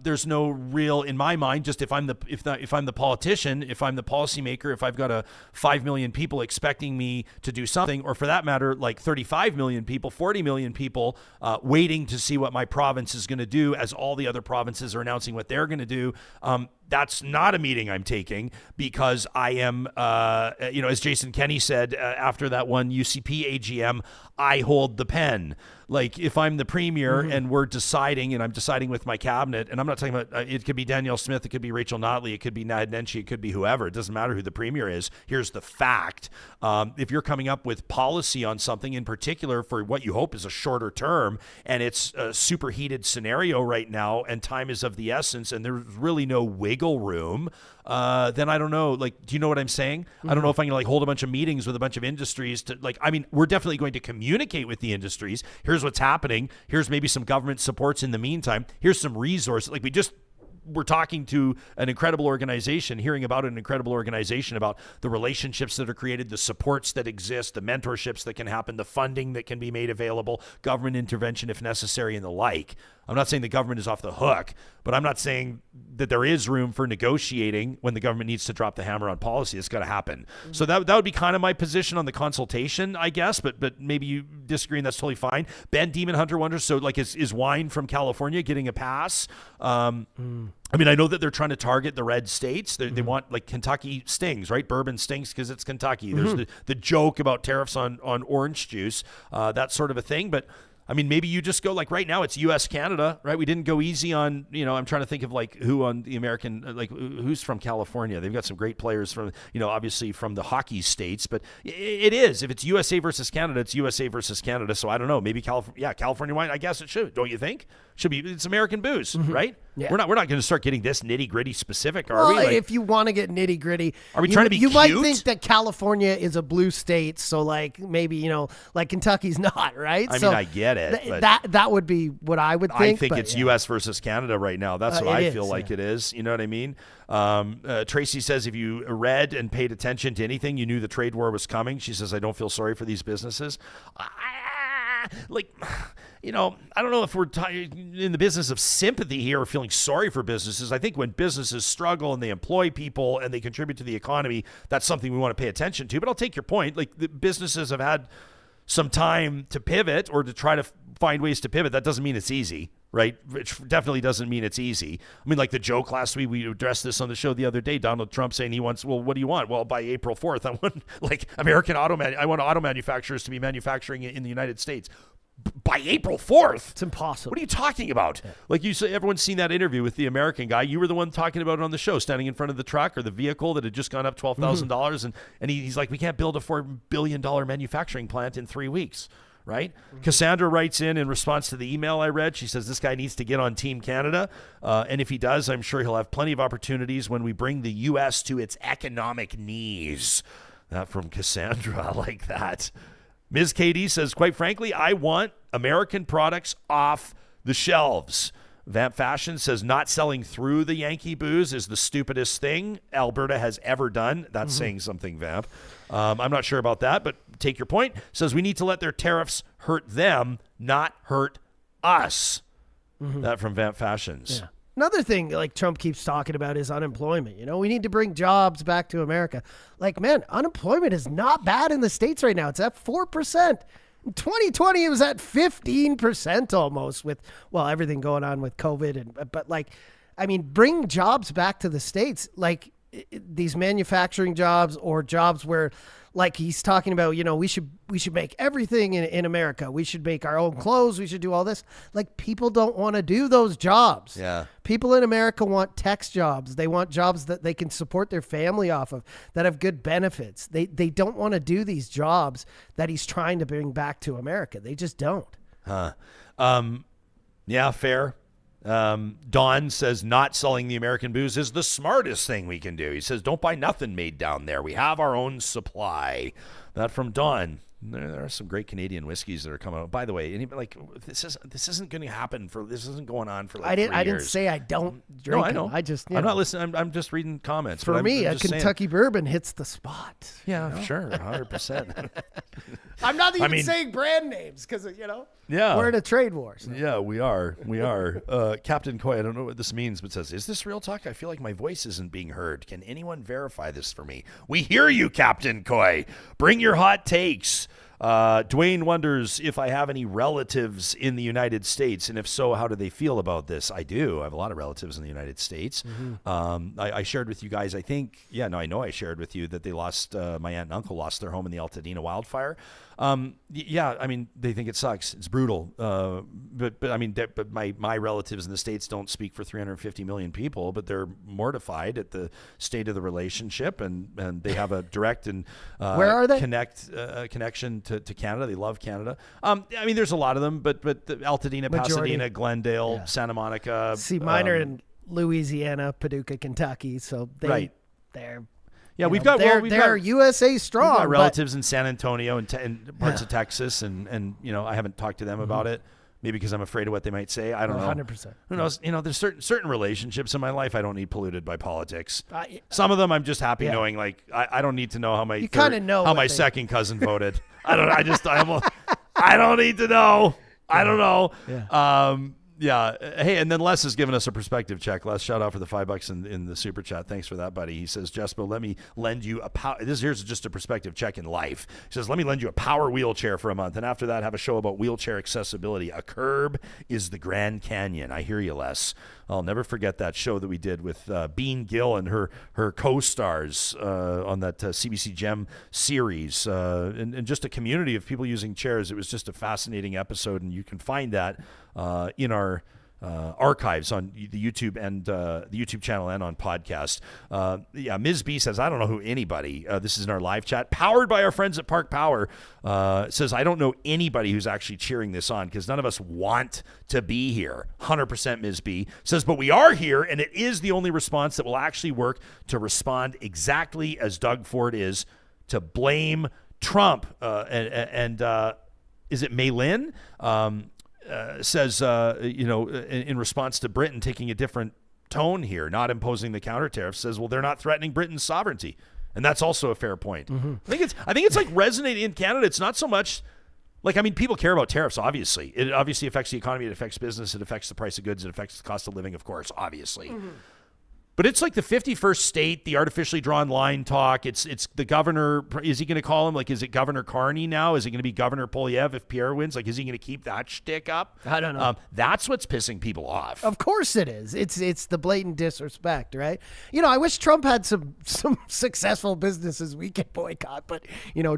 there's no real, in my mind, just if I'm the politician, if I'm the policymaker, if I've got 5 million people expecting me to do something, or for that matter, like 35 million people, 40 million people waiting to see what my province is going to do as all the other provinces are announcing what they're going to do, that's not a meeting I'm taking because I am, as Jason Kenney said after that one UCP AGM, I hold the pen. Like if I'm the premier and we're deciding and I'm deciding with my cabinet, and I'm not talking about, it could be Danielle Smith, it could be Rachel Notley, it could be Nad Nenshi, it could be whoever. It doesn't matter who the premier is. Here's the fact. If you're coming up with policy on something in particular for what you hope is a shorter term and it's a superheated scenario right now and time is of the essence and there's really no wiggle room, then I don't know. Like, do you know what I'm saying? I don't know if I'm going to hold a bunch of meetings with a bunch of industries to we're definitely going to communicate with the industries. Here's what's happening. Here's maybe some government supports in the meantime. Here's some resources. Like we're talking to an incredible organization, hearing about an incredible organization, about the relationships that are created, the supports that exist, the mentorships that can happen, the funding that can be made available, government intervention if necessary, and the like. I'm not saying the government is off the hook, but I'm not saying that there is room for negotiating when the government needs to drop the hammer on policy. It's got to happen. So that would be kind of my position on the consultation, I guess, but maybe you disagree and that's totally fine. Ben Demon Hunter wonders, so like is wine from California getting a pass? I mean, I know that they're trying to target the red states. They want like Kentucky stings, right? Bourbon stinks because it's Kentucky. There's the joke about tariffs on orange juice, that sort of a thing. But I mean, maybe you just go like right now it's U.S. Canada, right? We didn't go easy on, I'm trying to think of like who on the American, like who's from California. They've got some great players from, obviously from the hockey states, but it is. If it's USA versus Canada, it's USA versus Canada. So I don't know. Maybe California wine, I guess it should. Don't you think? It's American booze, right? Yeah. We're not going to start getting this nitty gritty specific, are Well, we? Like, if you want to get nitty gritty, are we trying to be You cute? might think that California is a blue state, so like maybe like Kentucky's not, right? I so mean, I get it. but that would be what I would think. I think but it's yeah. U.S. versus Canada right now. That's what It I is, feel like yeah. it is. You know what I mean? Tracy says if you read and paid attention to anything, you knew the trade war was coming. She says, I don't feel sorry for these businesses. I don't know if we're in the business of sympathy here or feeling sorry for businesses. I think when businesses struggle and they employ people and they contribute to the economy, that's something we want to pay attention to. But I'll take your point. Like, the businesses have had some time to pivot or to try to find ways to pivot. That doesn't mean it's easy, right? Which definitely doesn't mean it's easy. I mean, like the joke last week, we addressed this on the show the other day, Donald Trump saying he wants, well, what do you want? Well, by April 4th, I want I want auto manufacturers to be manufacturing in the United States. By April 4th? It's impossible. What are you talking about? Yeah. Like you say, everyone's seen that interview with the American guy. You were the one talking about it on the show, standing in front of the truck or the vehicle that had just gone up $12,000. And he's like, we can't build a $4 billion manufacturing plant in 3 weeks. Right? Cassandra writes in response to the email I read. She says this guy needs to get on Team Canada. And if he does, I'm sure he'll have plenty of opportunities when we bring the U.S. to its economic knees. That from Cassandra. I like that. Ms. Katie says, quite frankly, I want American products off the shelves. Vamp Fashion says not selling through the Yankee booze is the stupidest thing Alberta has ever done. That's saying something, Vamp. I'm not sure about that, but take your point. Says we need to let their tariffs hurt them, not hurt us. That from Vamp Fashions. Yeah. Another thing like Trump keeps talking about is unemployment. We need to bring jobs back to America. Like, man, unemployment is not bad in the States right now. It's at 4%. In 2020, it was at 15% almost with, everything going on with COVID. But bring jobs back to the States. Like these manufacturing jobs or jobs where, like he's talking about, we should make everything in America. We should make our own clothes. We should do all this. Like, people don't want to do those jobs. Yeah. People in America want tech jobs. They want jobs that they can support their family off of, that have good benefits. They don't want to do these jobs that he's trying to bring back to America. They just don't. Yeah, fair. Don says not selling the American booze is the smartest thing we can do. He says, don't buy nothing made down there. We have our own supply. That from Don. There are some great Canadian whiskeys that are coming out. By the way, this isn't going to happen this isn't going on for like 3 years. I didn't say I don't drink. No, I know. I'm not listening. I'm just reading comments. For me, I'm a Kentucky bourbon hits the spot. Yeah, sure. 100%. I'm not even saying brand names because, yeah, we're in a trade war. So. Yeah, we are. Captain Coy, I don't know what this means, but says, is this real talk? I feel like my voice isn't being heard. Can anyone verify this for me? We hear you, Captain Coy. Bring your hot takes. Dwayne wonders if I have any relatives in the United States, and if so, how do they feel about this? I do. I have a lot of relatives in the United States. I shared with you guys, I know I shared with you that they lost, my aunt and uncle lost their home in the Altadena wildfire. They think it sucks. It's brutal. But my relatives in the States don't speak for 350 million people, but they're mortified at the state of the relationship, and they have a direct and where are they? Connection to Canada. They love Canada. There's a lot of them, but the Altadena, Majority. Pasadena, Glendale, Santa Monica. See, mine are in Louisiana, Paducah, Kentucky. So they're. Yeah, we've they're USA strong. We've got relatives in San Antonio and parts of Texas, and I haven't talked to them about it. Maybe because I'm afraid of what they might say. I don't know. 100%. Who knows? There's certain relationships in my life I don't need polluted by politics. Some of them I'm just happy knowing. Like I don't need to know how my second cousin voted. I don't need to know. I don't know. Yeah. Yeah. Hey, and then Les has given us a perspective check. Les, shout out for the $5 in the super chat. Thanks for that, buddy. He says, Jespo, let me lend you a power. Here's just a perspective check in life. He says, let me lend you a power wheelchair for a month. And after that, have a show about wheelchair accessibility. A curb is the Grand Canyon. I hear you, Les. I'll never forget that show that we did with Bean Gill and her co-stars on that CBC Gem series, and just a community of people using chairs. It was just a fascinating episode, and you can find that in our archives on the YouTube and the YouTube channel and on podcast. Ms. B says, I don't know who anybody, this is in our live chat, powered by our friends at Park Power, says, I don't know anybody who's actually cheering this on because none of us want to be here. 100% Ms. B says, but we are here, and it is the only response that will actually work to respond exactly as Doug Ford is, to blame Trump. And is it Maylin? Says, in response to Britain taking a different tone here, not imposing the counter tariffs, says, well, they're not threatening Britain's sovereignty. And that's also a fair point. Mm-hmm. I think it's like resonating in Canada. It's not so much like, I mean, people care about tariffs, obviously. It obviously affects the economy. It affects business. It affects the price of goods. It affects the cost of living, of course, obviously. Mm-hmm. But it's like the 51st state, the artificially drawn line talk. It's the governor. Is he going to call him, like, is it Governor Carney now? Is it going to be Governor Polyev if Pierre wins? Like, is he going to keep that shtick up? I don't know. That's what's pissing people off. Of course it is. It's the blatant disrespect, right? I wish Trump had some successful businesses we could boycott, but,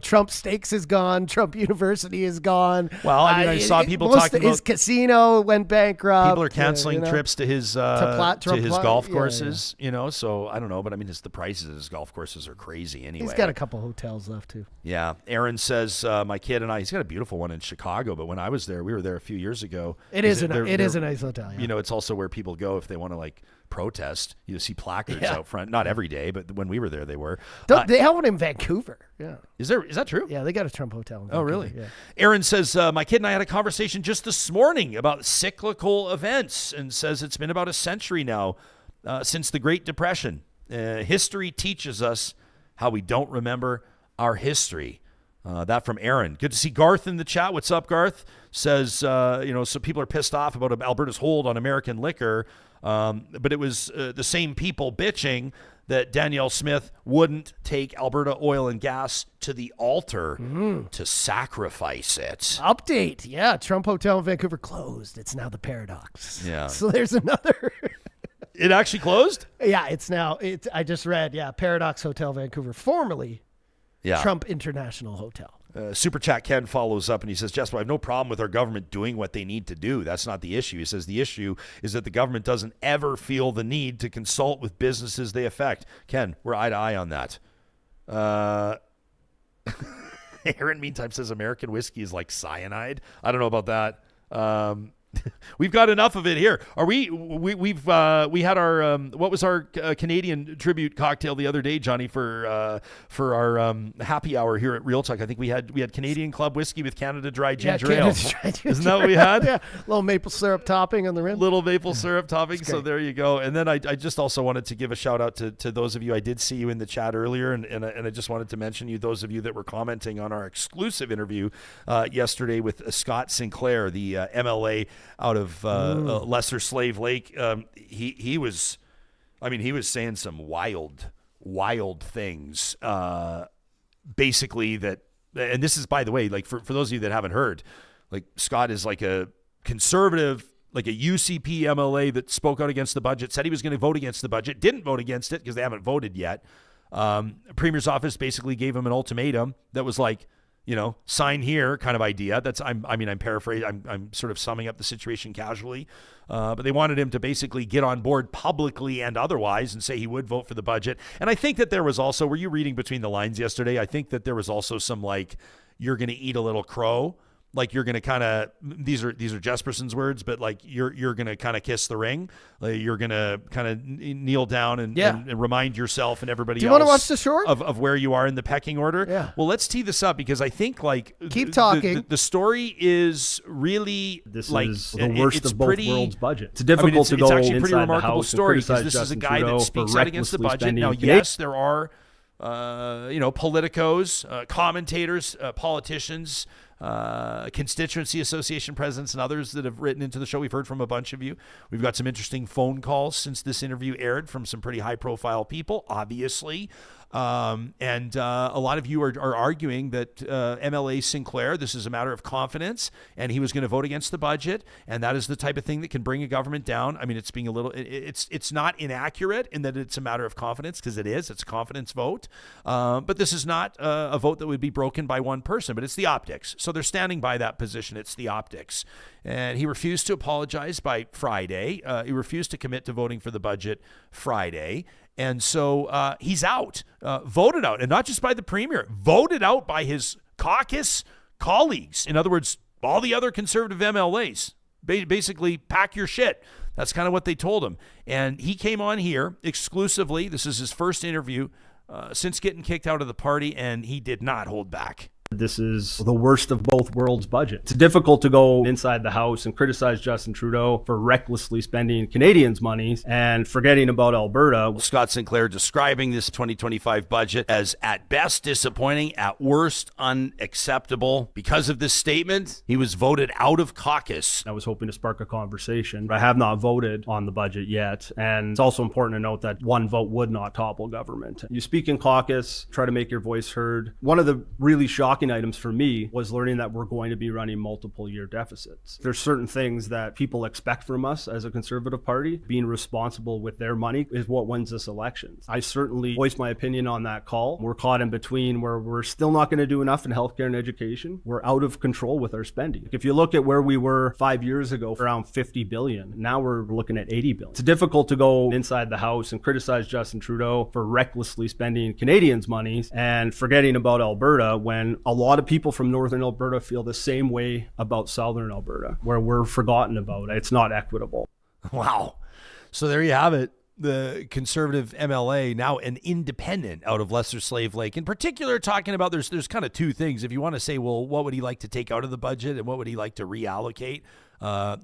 Trump Steaks is gone. Trump University is gone. Well, I saw people talking about his casino went bankrupt. People are canceling trips to his golf courses. So I don't know, but I mean, the prices of his golf courses are crazy anyway. He's got a couple hotels left too. Yeah. Aaron says, my kid and I, he's got a beautiful one in Chicago, but when I was there, we were there a few years ago. It is a nice hotel. Yeah. It's also where people go if they want to like protest. You see placards out front, not every day, but when we were there, they were. They have one in Vancouver. Yeah. Is that true? Yeah, they got a Trump hotel in Vancouver. Oh, really? Yeah. Aaron says, my kid and I had a conversation just this morning about cyclical events, and says it's been about a century now since the Great Depression. History teaches us how we don't remember our history. That from Aaron. Good to see Garth in the chat. What's up, Garth? Says, so people are pissed off about Alberta's hold on American liquor, but it was the same people bitching that Danielle Smith wouldn't take Alberta oil and gas to the altar to sacrifice it. Update. Yeah, Trump Hotel in Vancouver closed. It's now the Paradox. Yeah. So there's another... It actually closed? Yeah, it's now. I just read. Yeah, Paradox Hotel Vancouver, formerly Trump International Hotel. Super Chat Ken follows up and he says, Jespo, I have no problem with our government doing what they need to do. That's not the issue. He says the issue is that the government doesn't ever feel the need to consult with businesses they affect. Ken, we're eye to eye on that. Aaron, meantime, says American whiskey is like cyanide. I don't know about that. We've got enough of it here. Are we had our what was our Canadian tribute cocktail the other day, Johnny, for our happy hour here at Real Talk? I think we had Canadian Club whiskey with Canada Dry Ginger Ale. Isn't that what we had? Yeah, little maple syrup topping on the rim. Little maple syrup topping. So there you go. And then I just also wanted to give a shout out to those of you. I did see you in the chat earlier, and I just wanted to mention you, those of you that were commenting on our exclusive interview yesterday with Scott Sinclair, the MLA out of Lesser Slave Lake. He was saying some wild things. Basically that, and this is, by the way, like for those of you that haven't heard, like Scott is like a conservative, like a UCP MLA that spoke out against the budget, said he was going to vote against the budget, didn't vote against it because they haven't voted yet. Premier's office basically gave him an ultimatum that was like, sign here kind of idea. I'm paraphrasing. I'm sort of summing up the situation casually. But they wanted him to basically get on board publicly and otherwise and say he would vote for the budget. And I think that there was also, were you reading between the lines yesterday? I think that there was also some like, you're going to eat a little crow. Like you're going to kind of, these are Jesperson's words, but like you're going to kind of kiss the ring. Like you're going to kind of kneel down and remind yourself and everybody else. Do you want to watch the short? Of where you are in the pecking order? Yeah. Well, let's tee this up because I think like keep talking. The story is really this like is the worst of both worlds budget. It's difficult to go it's actually a pretty remarkable story because this is a guy that speaks out against the budget. Now, yes, there are politicos, commentators, politicians, constituency association presidents and others that have written into the show. We've heard from a bunch of you. We've got some interesting phone calls since this interview aired from some pretty high profile people, obviously. And a lot of you are arguing that MLA Sinclair, this is a matter of confidence, and he was going to vote against the budget, and that is the type of thing that can bring a government down. I mean, it's being a little, it's not inaccurate in that it's a matter of confidence, because it's a confidence vote. But this is not a vote that would be broken by one person, but it's the optics. So they're standing by that position. It's the optics. And he refused to apologize by Friday. He refused to commit to voting for the budget Friday. And so he's out, voted out, and not just by the premier, voted out by his caucus colleagues. In other words, all the other conservative MLAs. Basically, pack your shit. That's kind of what they told him. And he came on here exclusively. This is his first interview since getting kicked out of the party, and he did not hold back. This is the worst of both worlds budget. It's difficult to go inside the House and criticize Justin Trudeau for recklessly spending Canadians' money and forgetting about Alberta. Scott Sinclair describing this 2025 budget as at best disappointing, at worst unacceptable. Because of this statement, he was voted out of caucus. I was hoping to spark a conversation, but I have not voted on the budget yet. And it's also important to note that one vote would not topple government. You speak in caucus, try to make your voice heard. One of the really shocking items for me was learning that we're going to be running multiple year deficits. There's certain things that people expect from us as a conservative party. Being responsible with their money is what wins this election. I certainly voiced my opinion on that call. We're caught in between where we're still not going to do enough in healthcare and education. We're out of control with our spending. If you look at where we were 5 years ago, around 50 billion, now we're looking at 80 billion. It's difficult to go inside the House and criticize Justin Trudeau for recklessly spending Canadians' money and forgetting about Alberta when a lot of people from Northern Alberta feel the same way about Southern Alberta, where we're forgotten about. It's not equitable. Wow. So there you have it. The conservative MLA, now an independent out of Lesser Slave Lake, in particular talking about there's kind of two things. If you want to say, well, what would he like to take out of the budget and what would he like to reallocate?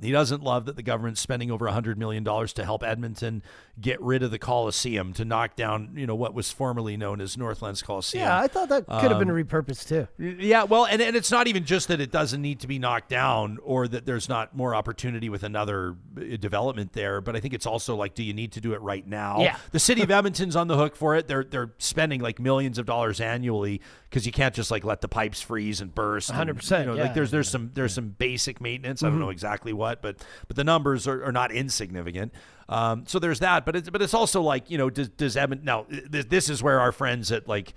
He doesn't love that the government's spending over $100 million to help Edmonton get rid of the Coliseum, to knock down, what was formerly known as Northlands Coliseum. Yeah, I thought that could have been repurposed too. Yeah, well, and it's not even just that it doesn't need to be knocked down or that there's not more opportunity with another development there, but I think it's also like, do you need to do it right now? Yeah. The city of Edmonton's on the hook for it. They're spending like millions of dollars annually because you can't just like let the pipes freeze and burst. 100%. Like there's some basic maintenance. I don't know exactly what, but the numbers are not insignificant. So there's that, but it's also like, does Edmonton, now this is where our friends at like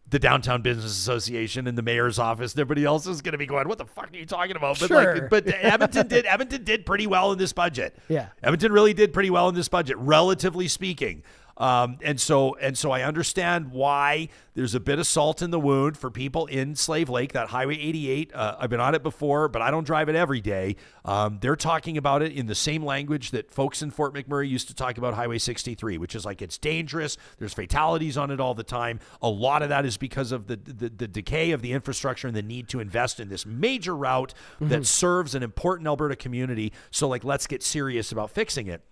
the Downtown Business Association and the mayor's office and everybody else is going to be going, what the fuck are you talking about? But sure. Edmonton did pretty well in this budget. Yeah. Edmonton really did pretty well in this budget, relatively speaking. And so I understand why there's a bit of salt in the wound for people in Slave Lake, that Highway 88. I've been on it before, but I don't drive it every day. They're talking about it in the same language that folks in Fort McMurray used to talk about Highway 63, which is like, it's dangerous. There's fatalities on it all the time. A lot of that is because of the decay of the infrastructure and the need to invest in this major route that serves an important Alberta community. So like, let's get serious about fixing it.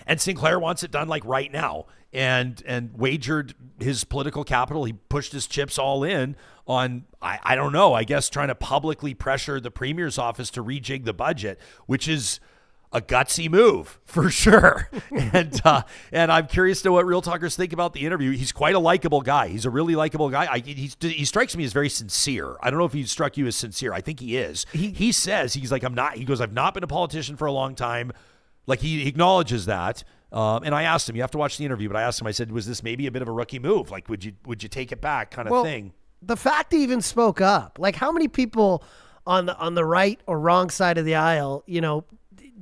And Sinclair wants it done like right now, and wagered his political capital. He pushed his chips all in on, I don't know, I guess trying to publicly pressure the premier's office to rejig the budget, which is a gutsy move for sure. And I'm curious to what Real Talkers think about the interview. He's quite a likable guy. He's a really likable guy. He strikes me as very sincere. I don't know if he struck you as sincere. I think he is. He says, I've not been a politician for a long time. Like, he acknowledges that. And I asked him, you have to watch the interview, but I asked him, I said, was this maybe a bit of a rookie move? Like, would you take it back kind of thing? The fact he even spoke up, like how many people on the right or wrong side of the aisle,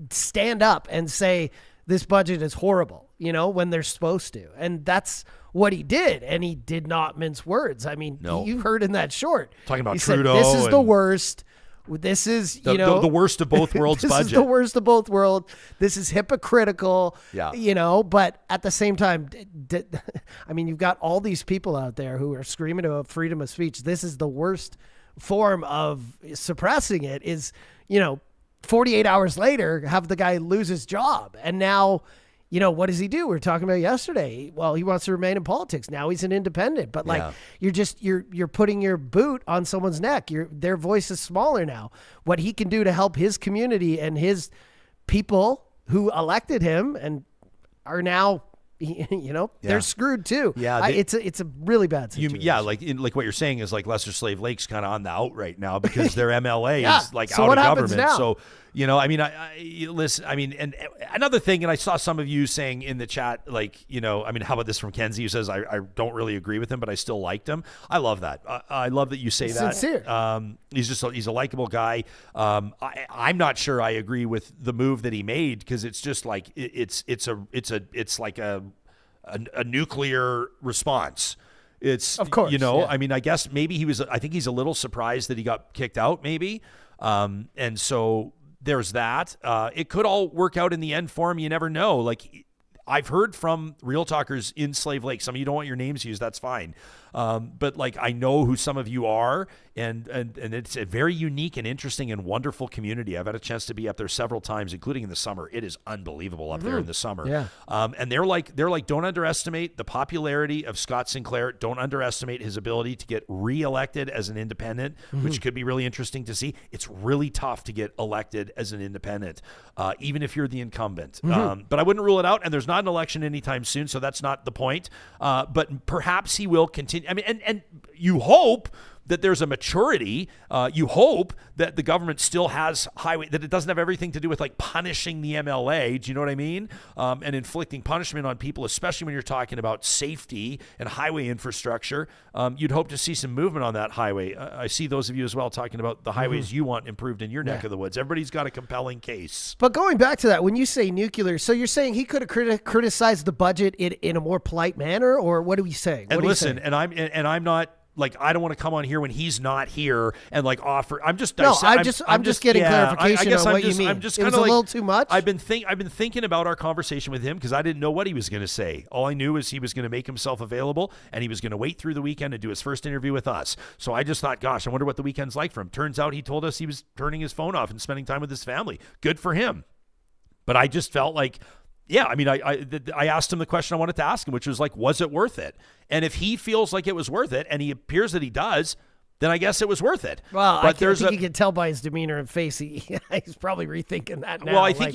stand up and say this budget is horrible, when they're supposed to. And that's what he did. And he did not mince words. I mean, you heard in that short. Talking about he Trudeau. Said, this is the worst. This is, the worst of both worlds budget. This is the worst of both worlds. This is hypocritical, but at the same time, you've got all these people out there who are screaming about freedom of speech. This is the worst form of suppressing it is, 48 hours later, have the guy lose his job. And now, what does he do? We were talking about yesterday. Well, he wants to remain in politics. Now he's an independent, but you're putting your boot on someone's neck. Their voice is smaller now. What he can do to help his community and his people who elected him and are now they're screwed too. Yeah, it's a really bad situation. Like what you're saying is like Lesser Slave Lake's kind of on the out right now because their MLA is like so out what of happens government. now? So listen. I mean, and another thing, and I saw some of you saying in the chat, like, how about this from Kenzie, who says I don't really agree with him, but I still liked him. I love that. I love that you say that. Sincere. He's a likable guy. I'm not sure I agree with the move that he made because it's just like it's like a nuclear response. It's, of course, I mean, I guess maybe I think he's a little surprised that he got kicked out maybe. And so there's that. It could all work out in the end for him. You never know. Like, I've heard from Real Talkers in Slave Lake. Some of you don't want your names used. That's fine. But like, I know who some of you are, and it's a very unique and interesting and wonderful community. I've had a chance to be up there several times, including in the summer. It is unbelievable up there in the summer. Yeah. And they're like, don't underestimate the popularity of Scott Sinclair. Don't underestimate his ability to get reelected as an independent, which could be really interesting to see. It's really tough to get elected as an independent, even if you're the incumbent. But I wouldn't rule it out. And there's not an election anytime soon, so that's not the point. But perhaps he will continue. I mean, and you hope that there's a maturity. You hope that the government still has that it doesn't have everything to do with like punishing the MLA. Do you know what I mean? And inflicting punishment on people, especially when you're talking about safety and highway infrastructure. You'd hope to see some movement on that highway. I see those of you as well talking about the highways you want improved in your neck of the woods. Everybody's got a compelling case. But going back to that, when you say nuclear, so you're saying he could have criticized the budget in a more polite manner, or what are we saying? And listen, and I'm not. Like, I don't want to come on here when he's not here and like offer. I'm just getting clarification on what you mean. I'm just it kind was of a little too much. I've been thinking about our conversation with him because I didn't know what he was going to say. All I knew is he was going to make himself available and he was going to wait through the weekend and do his first interview with us. So I just thought, gosh, I wonder what the weekend's like for him. Turns out he told us he was turning his phone off and spending time with his family. Good for him. But I just felt like, yeah, I mean, I asked him the question I wanted to ask him, which was like, was it worth it? And if he feels like it was worth it, and he appears that he does, then I guess it was worth it. Well, but I think you can tell by his demeanor and face he's probably rethinking that now. Well, I think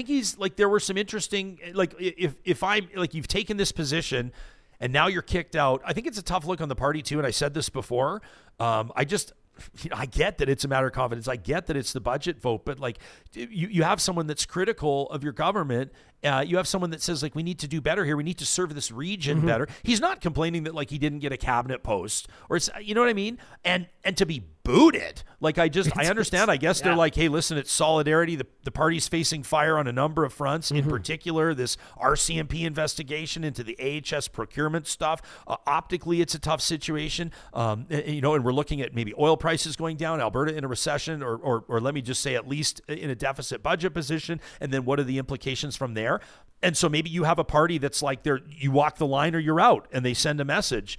he's like, there were some interesting, like, if I'm like, you've taken this position and now you're kicked out. I think it's a tough look on the party too. And I said this before. I get that it's a matter of confidence. I get that it's the budget vote, but like you have someone that's critical of your government. You have someone that says like, we need to do better here. We need to serve this region better. He's not complaining that like he didn't get a cabinet post or it's, you know what I mean? And to be booted. Like I understand. I guess they're like, hey, listen, it's solidarity. The party's facing fire on a number of fronts, in particular, this RCMP investigation into the AHS procurement stuff. Optically, it's a tough situation. And we're looking at maybe oil prices going down, Alberta in a recession, or let me just say at least in a deficit budget position. And then what are the implications from there? And so maybe you have a party that's like you walk the line or you're out, and they send a message.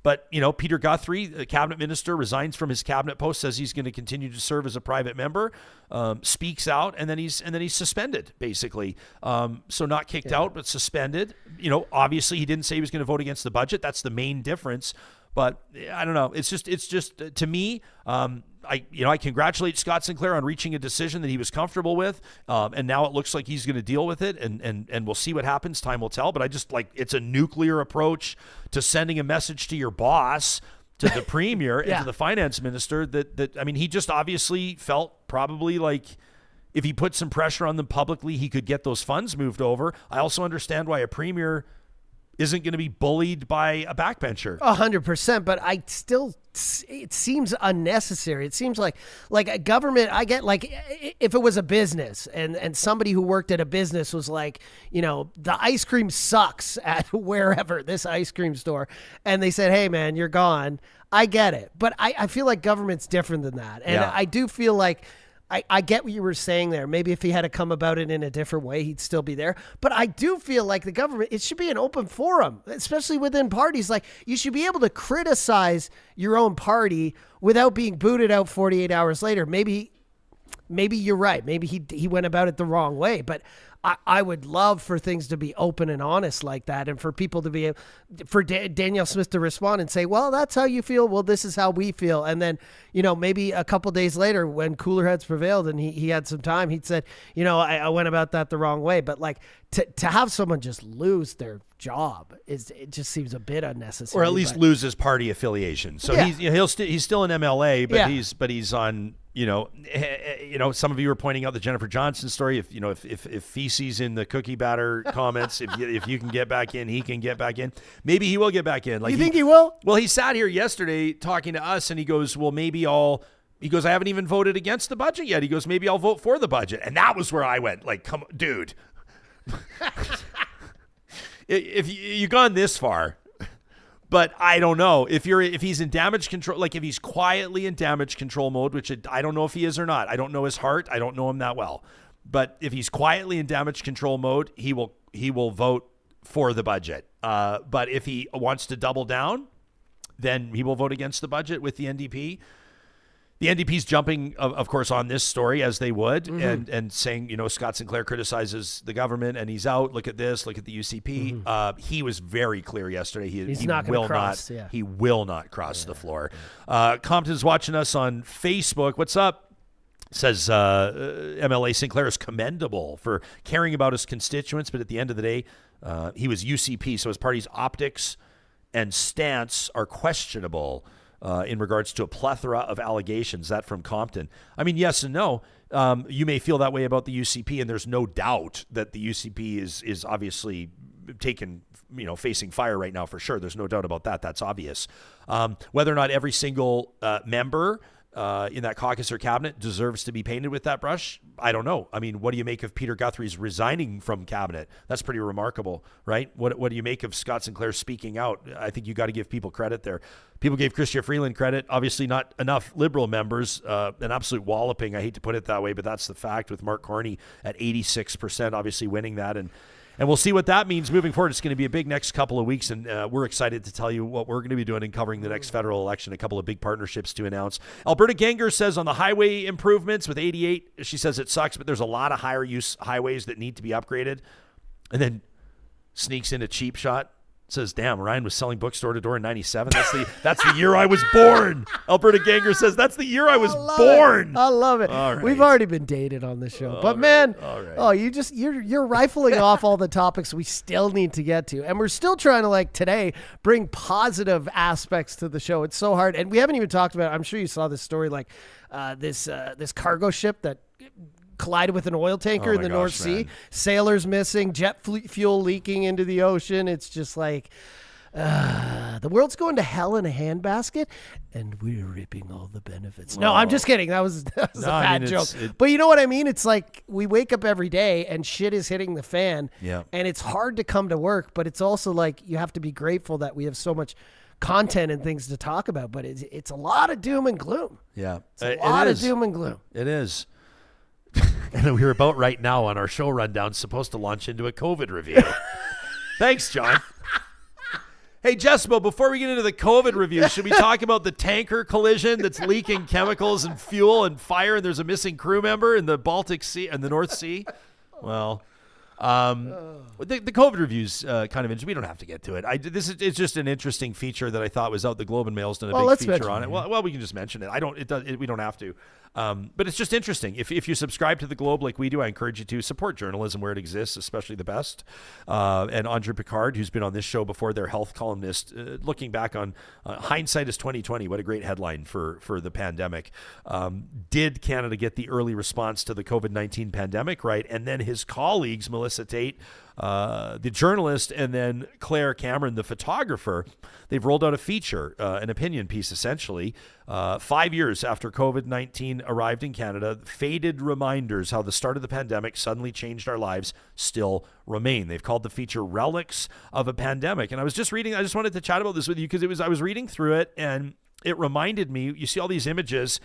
But, Peter Guthrie, the cabinet minister, resigns from his cabinet post, says he's going to continue to serve as a private member, speaks out, and then he's suspended, basically. So not kicked out, but suspended. Obviously he didn't say he was going to vote against the budget. That's the main difference. But I don't know. It's just to me, I congratulate Scott Sinclair on reaching a decision that he was comfortable with. And now it looks like he's going to deal with it, and we'll see what happens. Time will tell. But I just it's a nuclear approach to sending a message to your boss, to the premier and to the finance minister that he just obviously felt probably like if he put some pressure on them publicly, he could get those funds moved over. I also understand why a premier isn't going to be bullied by a backbencher. 100%, but it seems unnecessary. It seems like a government, I get like if it was a business and somebody who worked at a business was like, the ice cream sucks at wherever, this ice cream store, and they said, hey man, you're gone. I get it. But I feel like government's different than that. And I do feel like I get what you were saying there. Maybe if he had to come about it in a different way, he'd still be there. But I do feel like the government, it should be an open forum, especially within parties. Like, you should be able to criticize your own party without being booted out 48 hours later. Maybe you're right. Maybe he went about it the wrong way. But I would love for things to be open and honest like that, and for people to be, Danielle Smith to respond and say, well, that's how you feel. Well, this is how we feel. And then, maybe a couple days later when cooler heads prevailed and he had some time, he'd said, I went about that the wrong way. But like to have someone just lose their job it just seems a bit unnecessary. Or at least lose his party affiliation. So he's still in MLA, but he's on. Some of you were pointing out the Jennifer Johnson story. If feces in the cookie batter comments, if you can get back in, he can get back in. Maybe he will get back in. You think he will? Well, he sat here yesterday talking to us, and he goes, "Well, maybe I'll." He goes, "I haven't even voted against the budget yet." He goes, "Maybe I'll vote for the budget," and that was where I went, like, "Come, dude, if you've gone this far." But I don't know if he's in damage control, like if he's quietly in damage control mode, which I don't know if he is or not. I don't know his heart. I don't know him that well. But if he's quietly in damage control mode, he will vote for the budget. But if he wants to double down, then he will vote against the budget with the NDP. The NDP's jumping, of course, on this story, as they would, and saying, Scott Sinclair criticizes the government and he's out. Look at this. Look at the UCP. He was very clear yesterday. He will not cross the floor. Compton's watching us on Facebook. What's up? Says MLA Sinclair is commendable for caring about his constituents, but at the end of the day, he was UCP, so his party's optics and stance are questionable. In regards to a plethora of allegations. That from Compton. I mean, yes and no. You may feel that way about the UCP, and there's no doubt that the UCP is obviously facing fire right now for sure. There's no doubt about that. That's obvious. Whether or not every single member in that caucus or cabinet deserves to be painted with that brush, I don't know. I mean, what do you make of Peter Guthrie's resigning from cabinet? That's pretty remarkable, right? What do you make of Scott Sinclair speaking out? I think you got to give people credit there. People gave Chrystia Freeland credit. Obviously not enough Liberal members. An absolute walloping. I hate to put it that way, but that's the fact, with Mark Corney at 86%, obviously winning that. And we'll see what that means moving forward. It's going to be a big next couple of weeks, and we're excited to tell you what we're going to be doing and covering the next federal election. A couple of big partnerships to announce. Alberta Ganger says on the highway improvements with 88, she says it sucks, but there's a lot of higher use highways that need to be upgraded. And then sneaks in a cheap shot. Says, damn, Ryan was selling book store to door in 97. That's the year I was born. Alberta Ganger says, that's the year I was born. I love it. All right. We've already been dated on this show. But man, you're rifling off all the topics we still need to get to. And we're still trying to, like today, bring positive aspects to the show. It's so hard. And we haven't even talked about, I'm sure you saw this story, like this cargo ship that collided with an oil tanker in the North Sea. Sailors missing, jet fuel leaking into the ocean. It's just like the world's going to hell in a handbasket, and we're ripping all the benefits. No, I'm just kidding. That was a bad joke. But you know what I mean? It's like we wake up every day and shit is hitting the fan. Yeah. And it's hard to come to work, but it's also like you have to be grateful that we have so much content and things to talk about. But it's a lot of doom and gloom. Yeah. It's a lot of doom and gloom. It is. And we're about right now on our show rundown supposed to launch into a COVID review. Thanks, John. Hey, Jespo, before we get into the COVID review, should we talk about the tanker collision that's leaking chemicals and fuel and fire, and there's a missing crew member in the Baltic Sea and the North Sea? Well, the COVID review's kind of interesting. We don't have to get to it. It's just an interesting feature that I thought was out. The Globe and Mail's done a big feature on it. Well, we can just mention it. We don't have to. But it's just interesting. If you subscribe to the Globe like we do, I encourage you to support journalism where it exists, especially the best. And Andre Picard, who's been on this show before, their health columnist, looking back on hindsight is 2020. What a great headline for the pandemic. Did Canada get the early response to the COVID-19 pandemic right? And then his colleagues, Melissa Tate, the journalist, and then Claire Cameron, the photographer, they've rolled out a feature, an opinion piece, essentially. 5 years after COVID-19 arrived in Canada, faded reminders how the start of the pandemic suddenly changed our lives still remain. They've called the feature Relics of a Pandemic. And I was just reading, I just wanted to chat about this with you because I was reading through it, and it reminded me, you see all these images,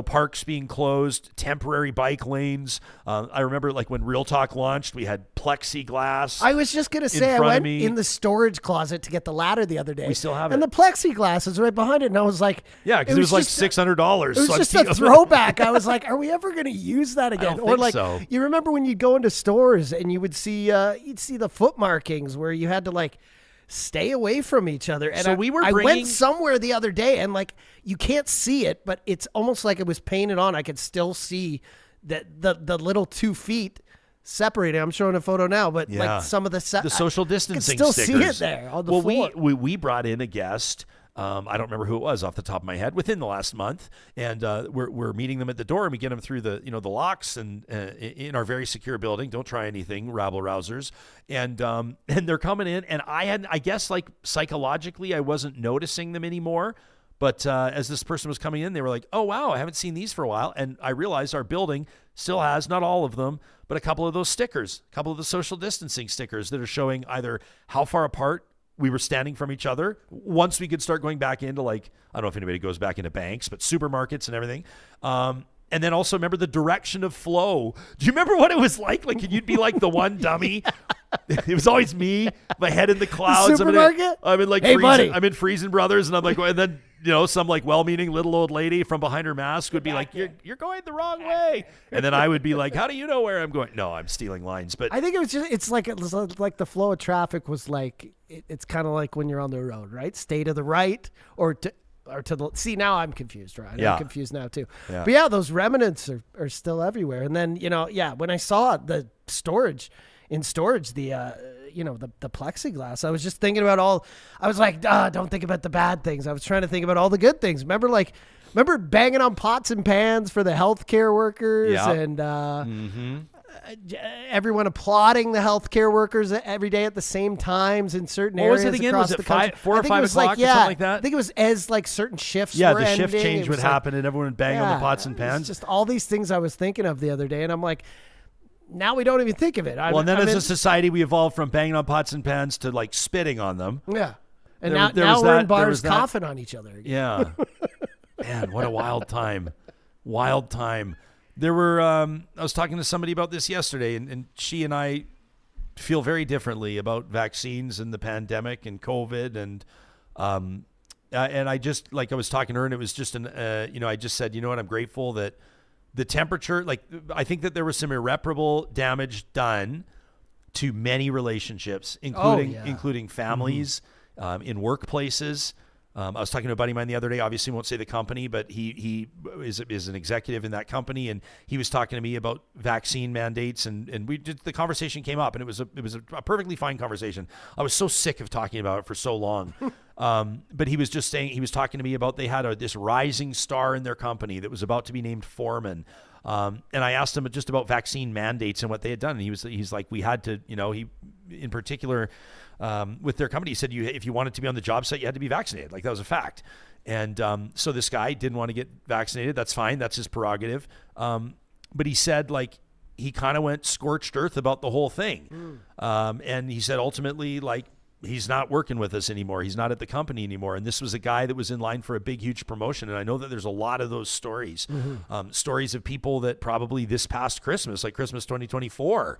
parks being closed, temporary bike lanes. I remember like when Real Talk launched, we had plexiglass. I was just going to say, I went in the storage closet to get the ladder the other day. We still have it. And the plexiglass is right behind it. And I was like, yeah, because it was like $600. It was just a throwback. I was like, are we ever going to use that again? Or like, you remember when you'd go into stores and you would see, you'd see the foot markings where you had to like, stay away from each other. And so I went somewhere the other day and like you can't see it, but it's almost like it was painted on. I could still see that the little 2 feet separated. I'm showing a photo now, but like some of the social distancing still stickers. See it there on the floor. We brought in a guest. I don't remember who it was off the top of my head within the last month. And we're meeting them at the door and we get them through the locks and in our very secure building. Don't try anything, rabble rousers. And they're coming in and I guess like psychologically, I wasn't noticing them anymore. But as this person was coming in, they were like, oh, wow, I haven't seen these for a while. And I realized our building still has, not all of them, but a couple of those stickers, a couple of the social distancing stickers that are showing either how far apart we were standing from each other. Once we could start going back into like, I don't know if anybody goes back into banks, but supermarkets and everything. And then also remember the direction of flow. Do you remember what it was like? Like you'd be like the one dummy. It was always me, my head in the clouds. Supermarket? I'm in like hey, buddy. I'm in Freezing Brothers, and I'm like, and then some like well-meaning little old lady from behind her mask would be like, "You're going the wrong way," and then I would be like, "How do you know where I'm going?" No, I'm stealing lines. But I think it was like the flow of traffic was like it's kind of like when you're on the road, right? Stay to the right or to the see. Now I'm confused, right? Yeah. I'm confused now too. Yeah. But yeah, those remnants are still everywhere. And then when I saw the storage, the plexiglass, I was just thinking about I was like, don't think about the bad things. I was trying to think about all the good things. Remember banging on pots and pans for the healthcare workers and everyone applauding the healthcare workers every day at the same times in certain areas. What was it again? Was it 4 or 5 o'clock or something like that? I think it was as like certain shifts were the ending. Shift change would happen and everyone would bang on the pots and pans. Just all these things I was thinking of the other day, and I'm like, now we don't even think of it. And then as a society, we evolved from banging on pots and pans to like spitting on them. Yeah. And now we're in bars coughing on each other again. Yeah. Man, what a wild time. Wild time. There were, I was talking to somebody about this yesterday, and she and I feel very differently about vaccines and the pandemic and COVID. And I just, like I was talking to her, and it was just I just said, you know what, I'm grateful that the temperature, like I think that there was some irreparable damage done to many relationships, including families, in workplaces. I was talking to a buddy of mine the other day. Obviously, won't say the company, but he is an executive in that company, and he was talking to me about vaccine mandates, and the conversation came up, and it was a perfectly fine conversation. I was so sick of talking about it for so long, but he was just saying, he was talking to me about they had this rising star in their company that was about to be named foreman. And I asked him just about vaccine mandates and what they had done, and he's like, we had to, he in particular. With their company, he said if you wanted to be on the job site, you had to be vaccinated. Like that was a fact. And so this guy didn't want to get vaccinated. That's fine. That's his prerogative. But he said like he kind of went scorched earth about the whole thing. And he said ultimately like he's not working with us anymore. He's not at the company anymore. And this was a guy that was in line for a big, huge promotion. And I know that there's a lot of those stories, stories of people that probably this past Christmas, like Christmas 2024,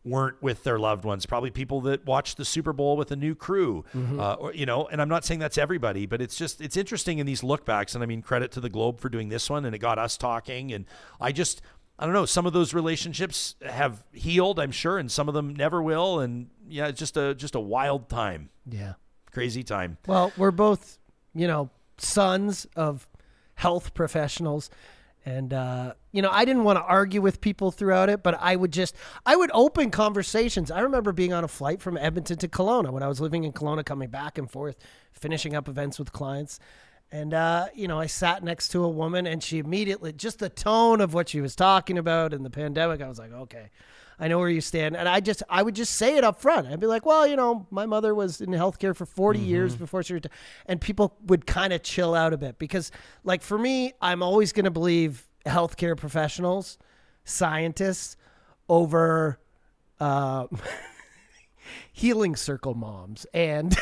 weren't with their loved ones, probably people that watched the Super Bowl with a new crew, and I'm not saying that's everybody, but it's interesting in these look backs. And I mean, credit to the Globe for doing this one, and it got us talking. And I don't know, some of those relationships have healed, I'm sure, and some of them never will. And yeah, it's just a wild time. Yeah. Crazy time. Well, we're both, sons of health professionals. And, I didn't want to argue with people throughout it, but I would open conversations. I remember being on a flight from Edmonton to Kelowna when I was living in Kelowna, coming back and forth, finishing up events with clients. And, I sat next to a woman, and she immediately, just the tone of what she was talking about in the pandemic, I was like, okay, I know where you stand. And I would just say it up front. I'd be like, well, my mother was in healthcare for 40 years before she retired. And people would kind of chill out a bit because, like, for me, I'm always going to believe healthcare professionals, scientists over healing circle moms and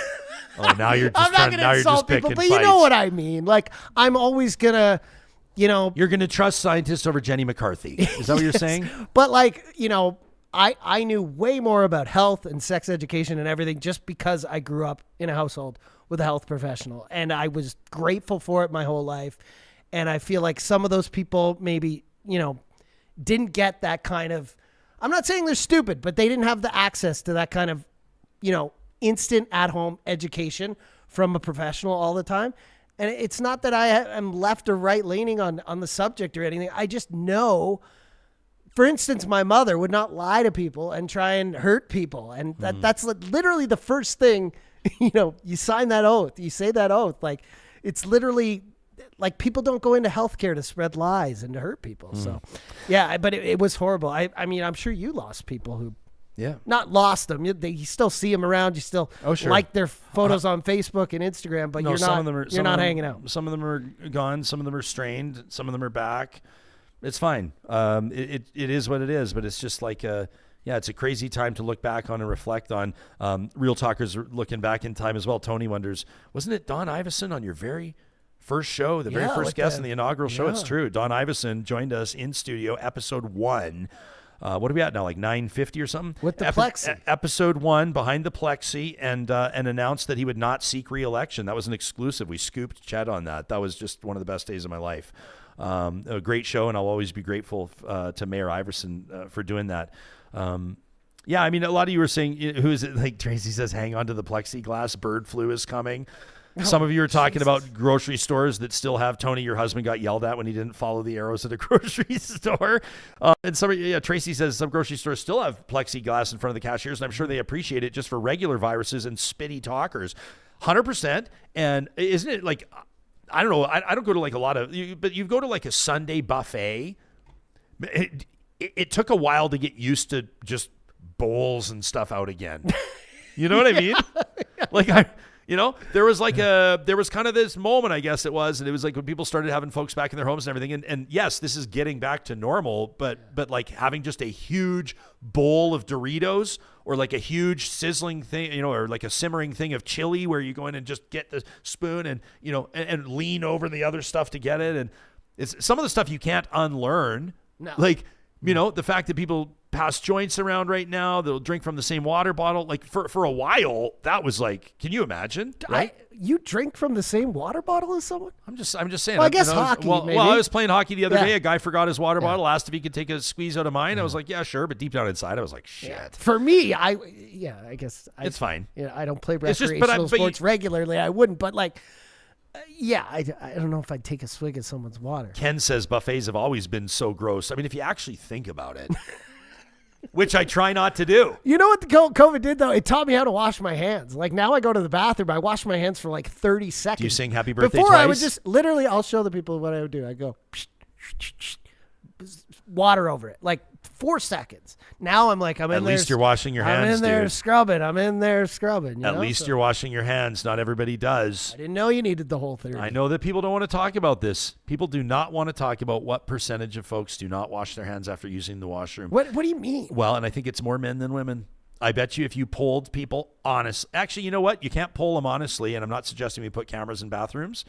Oh, now you're just I'm not going to insult people, but you know what I mean. Like, I'm always going to, You're going to trust scientists over Jenny McCarthy. Is that what you're saying? But like, I knew way more about health and sex education and everything just because I grew up in a household with a health professional. And I was grateful for it my whole life. And I feel like some of those people maybe, didn't get that kind of, I'm not saying they're stupid, but they didn't have the access to that kind of, instant at-home education from a professional all the time. And it's not that I am left or right leaning on the subject or anything. I just know, for instance, my mother would not lie to people and try and hurt people. And that's literally the first thing, you sign that oath, you say that oath. Like, it's literally like people don't go into healthcare to spread lies and to hurt people. So, yeah, but it was horrible. I mean, I'm sure you lost people who, not lost them. You still see them around. You still like their photos on Facebook and Instagram, but you're not hanging out. Some of them are gone. Some of them are strained. Some of them are back. It's fine. It is what it is, but it's just like it's a crazy time to look back on and reflect on. Real Talkers are looking back in time as well. Tony wonders, wasn't it Don Iveson on your very first show, the very first guest in the inaugural show? It's true. Don Iveson joined us in studio, episode 1. What are we at now? Like 950 or something? With the plexi. Episode 1, behind the plexi, and announced that he would not seek re-election. That was an exclusive. We scooped Chet on that. That was just one of the best days of my life. A great show, and I'll always be grateful to Mayor Iverson for doing that. Yeah, I mean, a lot of you were saying, who is it? Like Tracy says, hang on to the plexiglass. Bird flu is coming. Some of you are talking about grocery stores that still have Tony, your husband, got yelled at when he didn't follow the arrows at a grocery store. And Tracy says some grocery stores still have plexiglass in front of the cashiers, and I'm sure they appreciate it just for regular viruses and spitty talkers. 100%. And isn't it like, I don't know, I don't go to like a lot of, but you go to like a Sunday buffet. It took a while to get used to just bowls and stuff out again. You know what I mean? Like there was kind of this moment, I guess it was, and it was like when people started having folks back in their homes and everything. And yes, this is getting back to normal, but like having just a huge bowl of Doritos or like a huge sizzling thing, or like a simmering thing of chili where you go in and just get the spoon and, and lean over the other stuff to get it. And it's some of the stuff you can't unlearn. No. Like, the fact that people pass joints around right now, they'll drink from the same water bottle. Like for a while, that was like, can you imagine? Right? You drink from the same water bottle as someone? I'm just saying. Well, I guess hockey. Maybe. Well, I was playing hockey the other day. A guy forgot his water bottle, asked if he could take a squeeze out of mine. I was like, yeah, sure. But deep down inside, I was like, shit. Yeah. For me, I guess it's fine. I don't play recreational sports regularly. I wouldn't, but like, I don't know if I'd take a swig of someone's water. Ken says buffets have always been so gross. I mean, if you actually think about it, which I try not to do. You know what the COVID did, though? It taught me how to wash my hands. Like, now I go to the bathroom, I wash my hands for like 30 seconds. Do you sing happy birthday Before twice? I would just, literally, I'll show the people what I would do. I go, water over it. Like, 4 seconds. Now I'm like, I'm in there. At least you're washing your hands, I'm in there dude. scrubbing. I'm in there scrubbing. At least you're washing your hands. Not everybody does. I didn't know you needed the whole 30. I know that people don't want to talk about this. People do not want to talk about what percentage of folks do not wash their hands after using the washroom. What do you mean? Well, and I think it's more men than women. I bet you if you polled people honest. Actually, you know what? You can't poll them honestly, and I'm not suggesting we put cameras in bathrooms.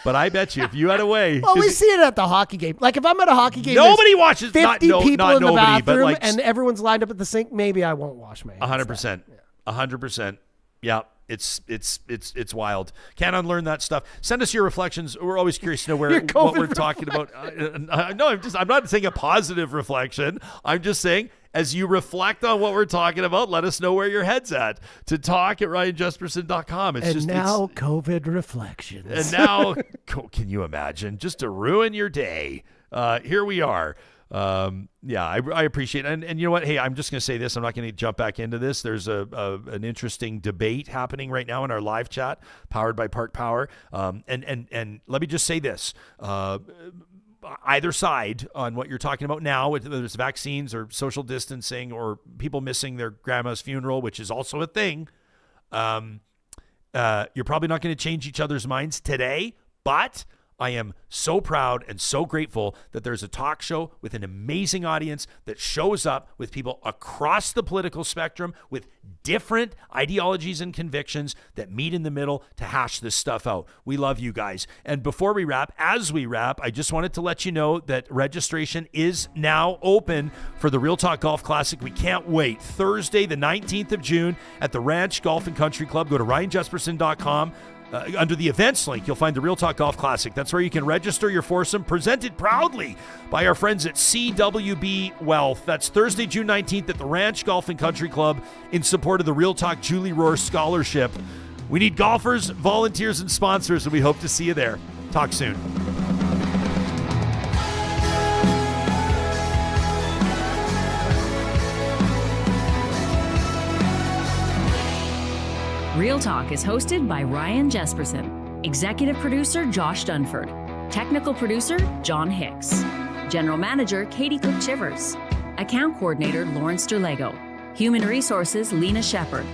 But I bet you if you had a way. Well, we see it at the hockey game. Like if I'm at a hockey game, nobody watches. 50 people in the nobody, bathroom, like, and everyone's lined up at the sink. Maybe I won't wash my hands. 100%. 100%. Yeah, it's wild. Can't unlearn that stuff. Send us your reflections. We're always curious to know what we're talking about. No, I'm not saying a positive reflection. I'm just saying, as you reflect on what we're talking about, let us know where your head's at. To talk at RyanJesperson.com. COVID reflections. And now, can you imagine? Just to ruin your day. Here we are. I appreciate it. And you know what? Hey, I'm just going to say this. I'm not going to jump back into this. There's an interesting debate happening right now in our live chat, powered by Park Power. And let me just say this. Either side on what you're talking about now, whether it's vaccines or social distancing or people missing their grandma's funeral, which is also a thing, you're probably not going to change each other's minds today, but I am so proud and so grateful that there's a talk show with an amazing audience that shows up with people across the political spectrum with different ideologies and convictions that meet in the middle to hash this stuff out. We love you guys. And before we wrap, as we wrap, I just wanted to let you know that registration is now open for the Real Talk Golf Classic. We can't wait. Thursday, the 19th of June at the Ranch Golf and Country Club. Go to ryanjesperson.com. Under the events link, you'll find the Real Talk Golf Classic. That's where you can register your foursome, presented proudly by our friends at CWB Wealth. That's Thursday, June 19th at the Ranch Golf and Country Club in support of the Real Talk Julie Rohr Scholarship. We need golfers, volunteers, and sponsors, and we hope to see you there. Talk soon. Real Talk is hosted by Ryan Jesperson, executive producer Josh Dunford, technical producer John Hicks, general manager Katie Cook-Chivers, account coordinator Lawrence Derlego, human resources Lena Shepard,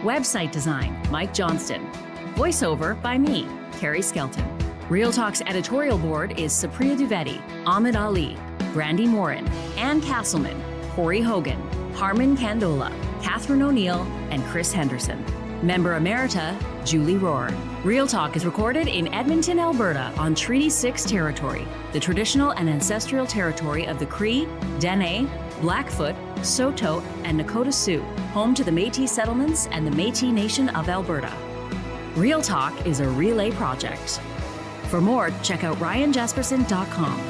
website design Mike Johnston, voiceover by me, Carrie Skelton. Real Talk's editorial board is Supriya Dwivedi, Ahmed Ali, Brandy Morin, Ann Castleman, Corey Hogan, Harman Candola, Catherine O'Neill, and Chris Henderson. Member Emerita, Julie Rohr. Real Talk is recorded in Edmonton, Alberta on Treaty 6 territory, the traditional and ancestral territory of the Cree, Dene, Blackfoot, Saulteaux, and Nakota Sioux, home to the Métis settlements and the Métis Nation of Alberta. Real Talk is a relay project. For more, check out ryanjesperson.com.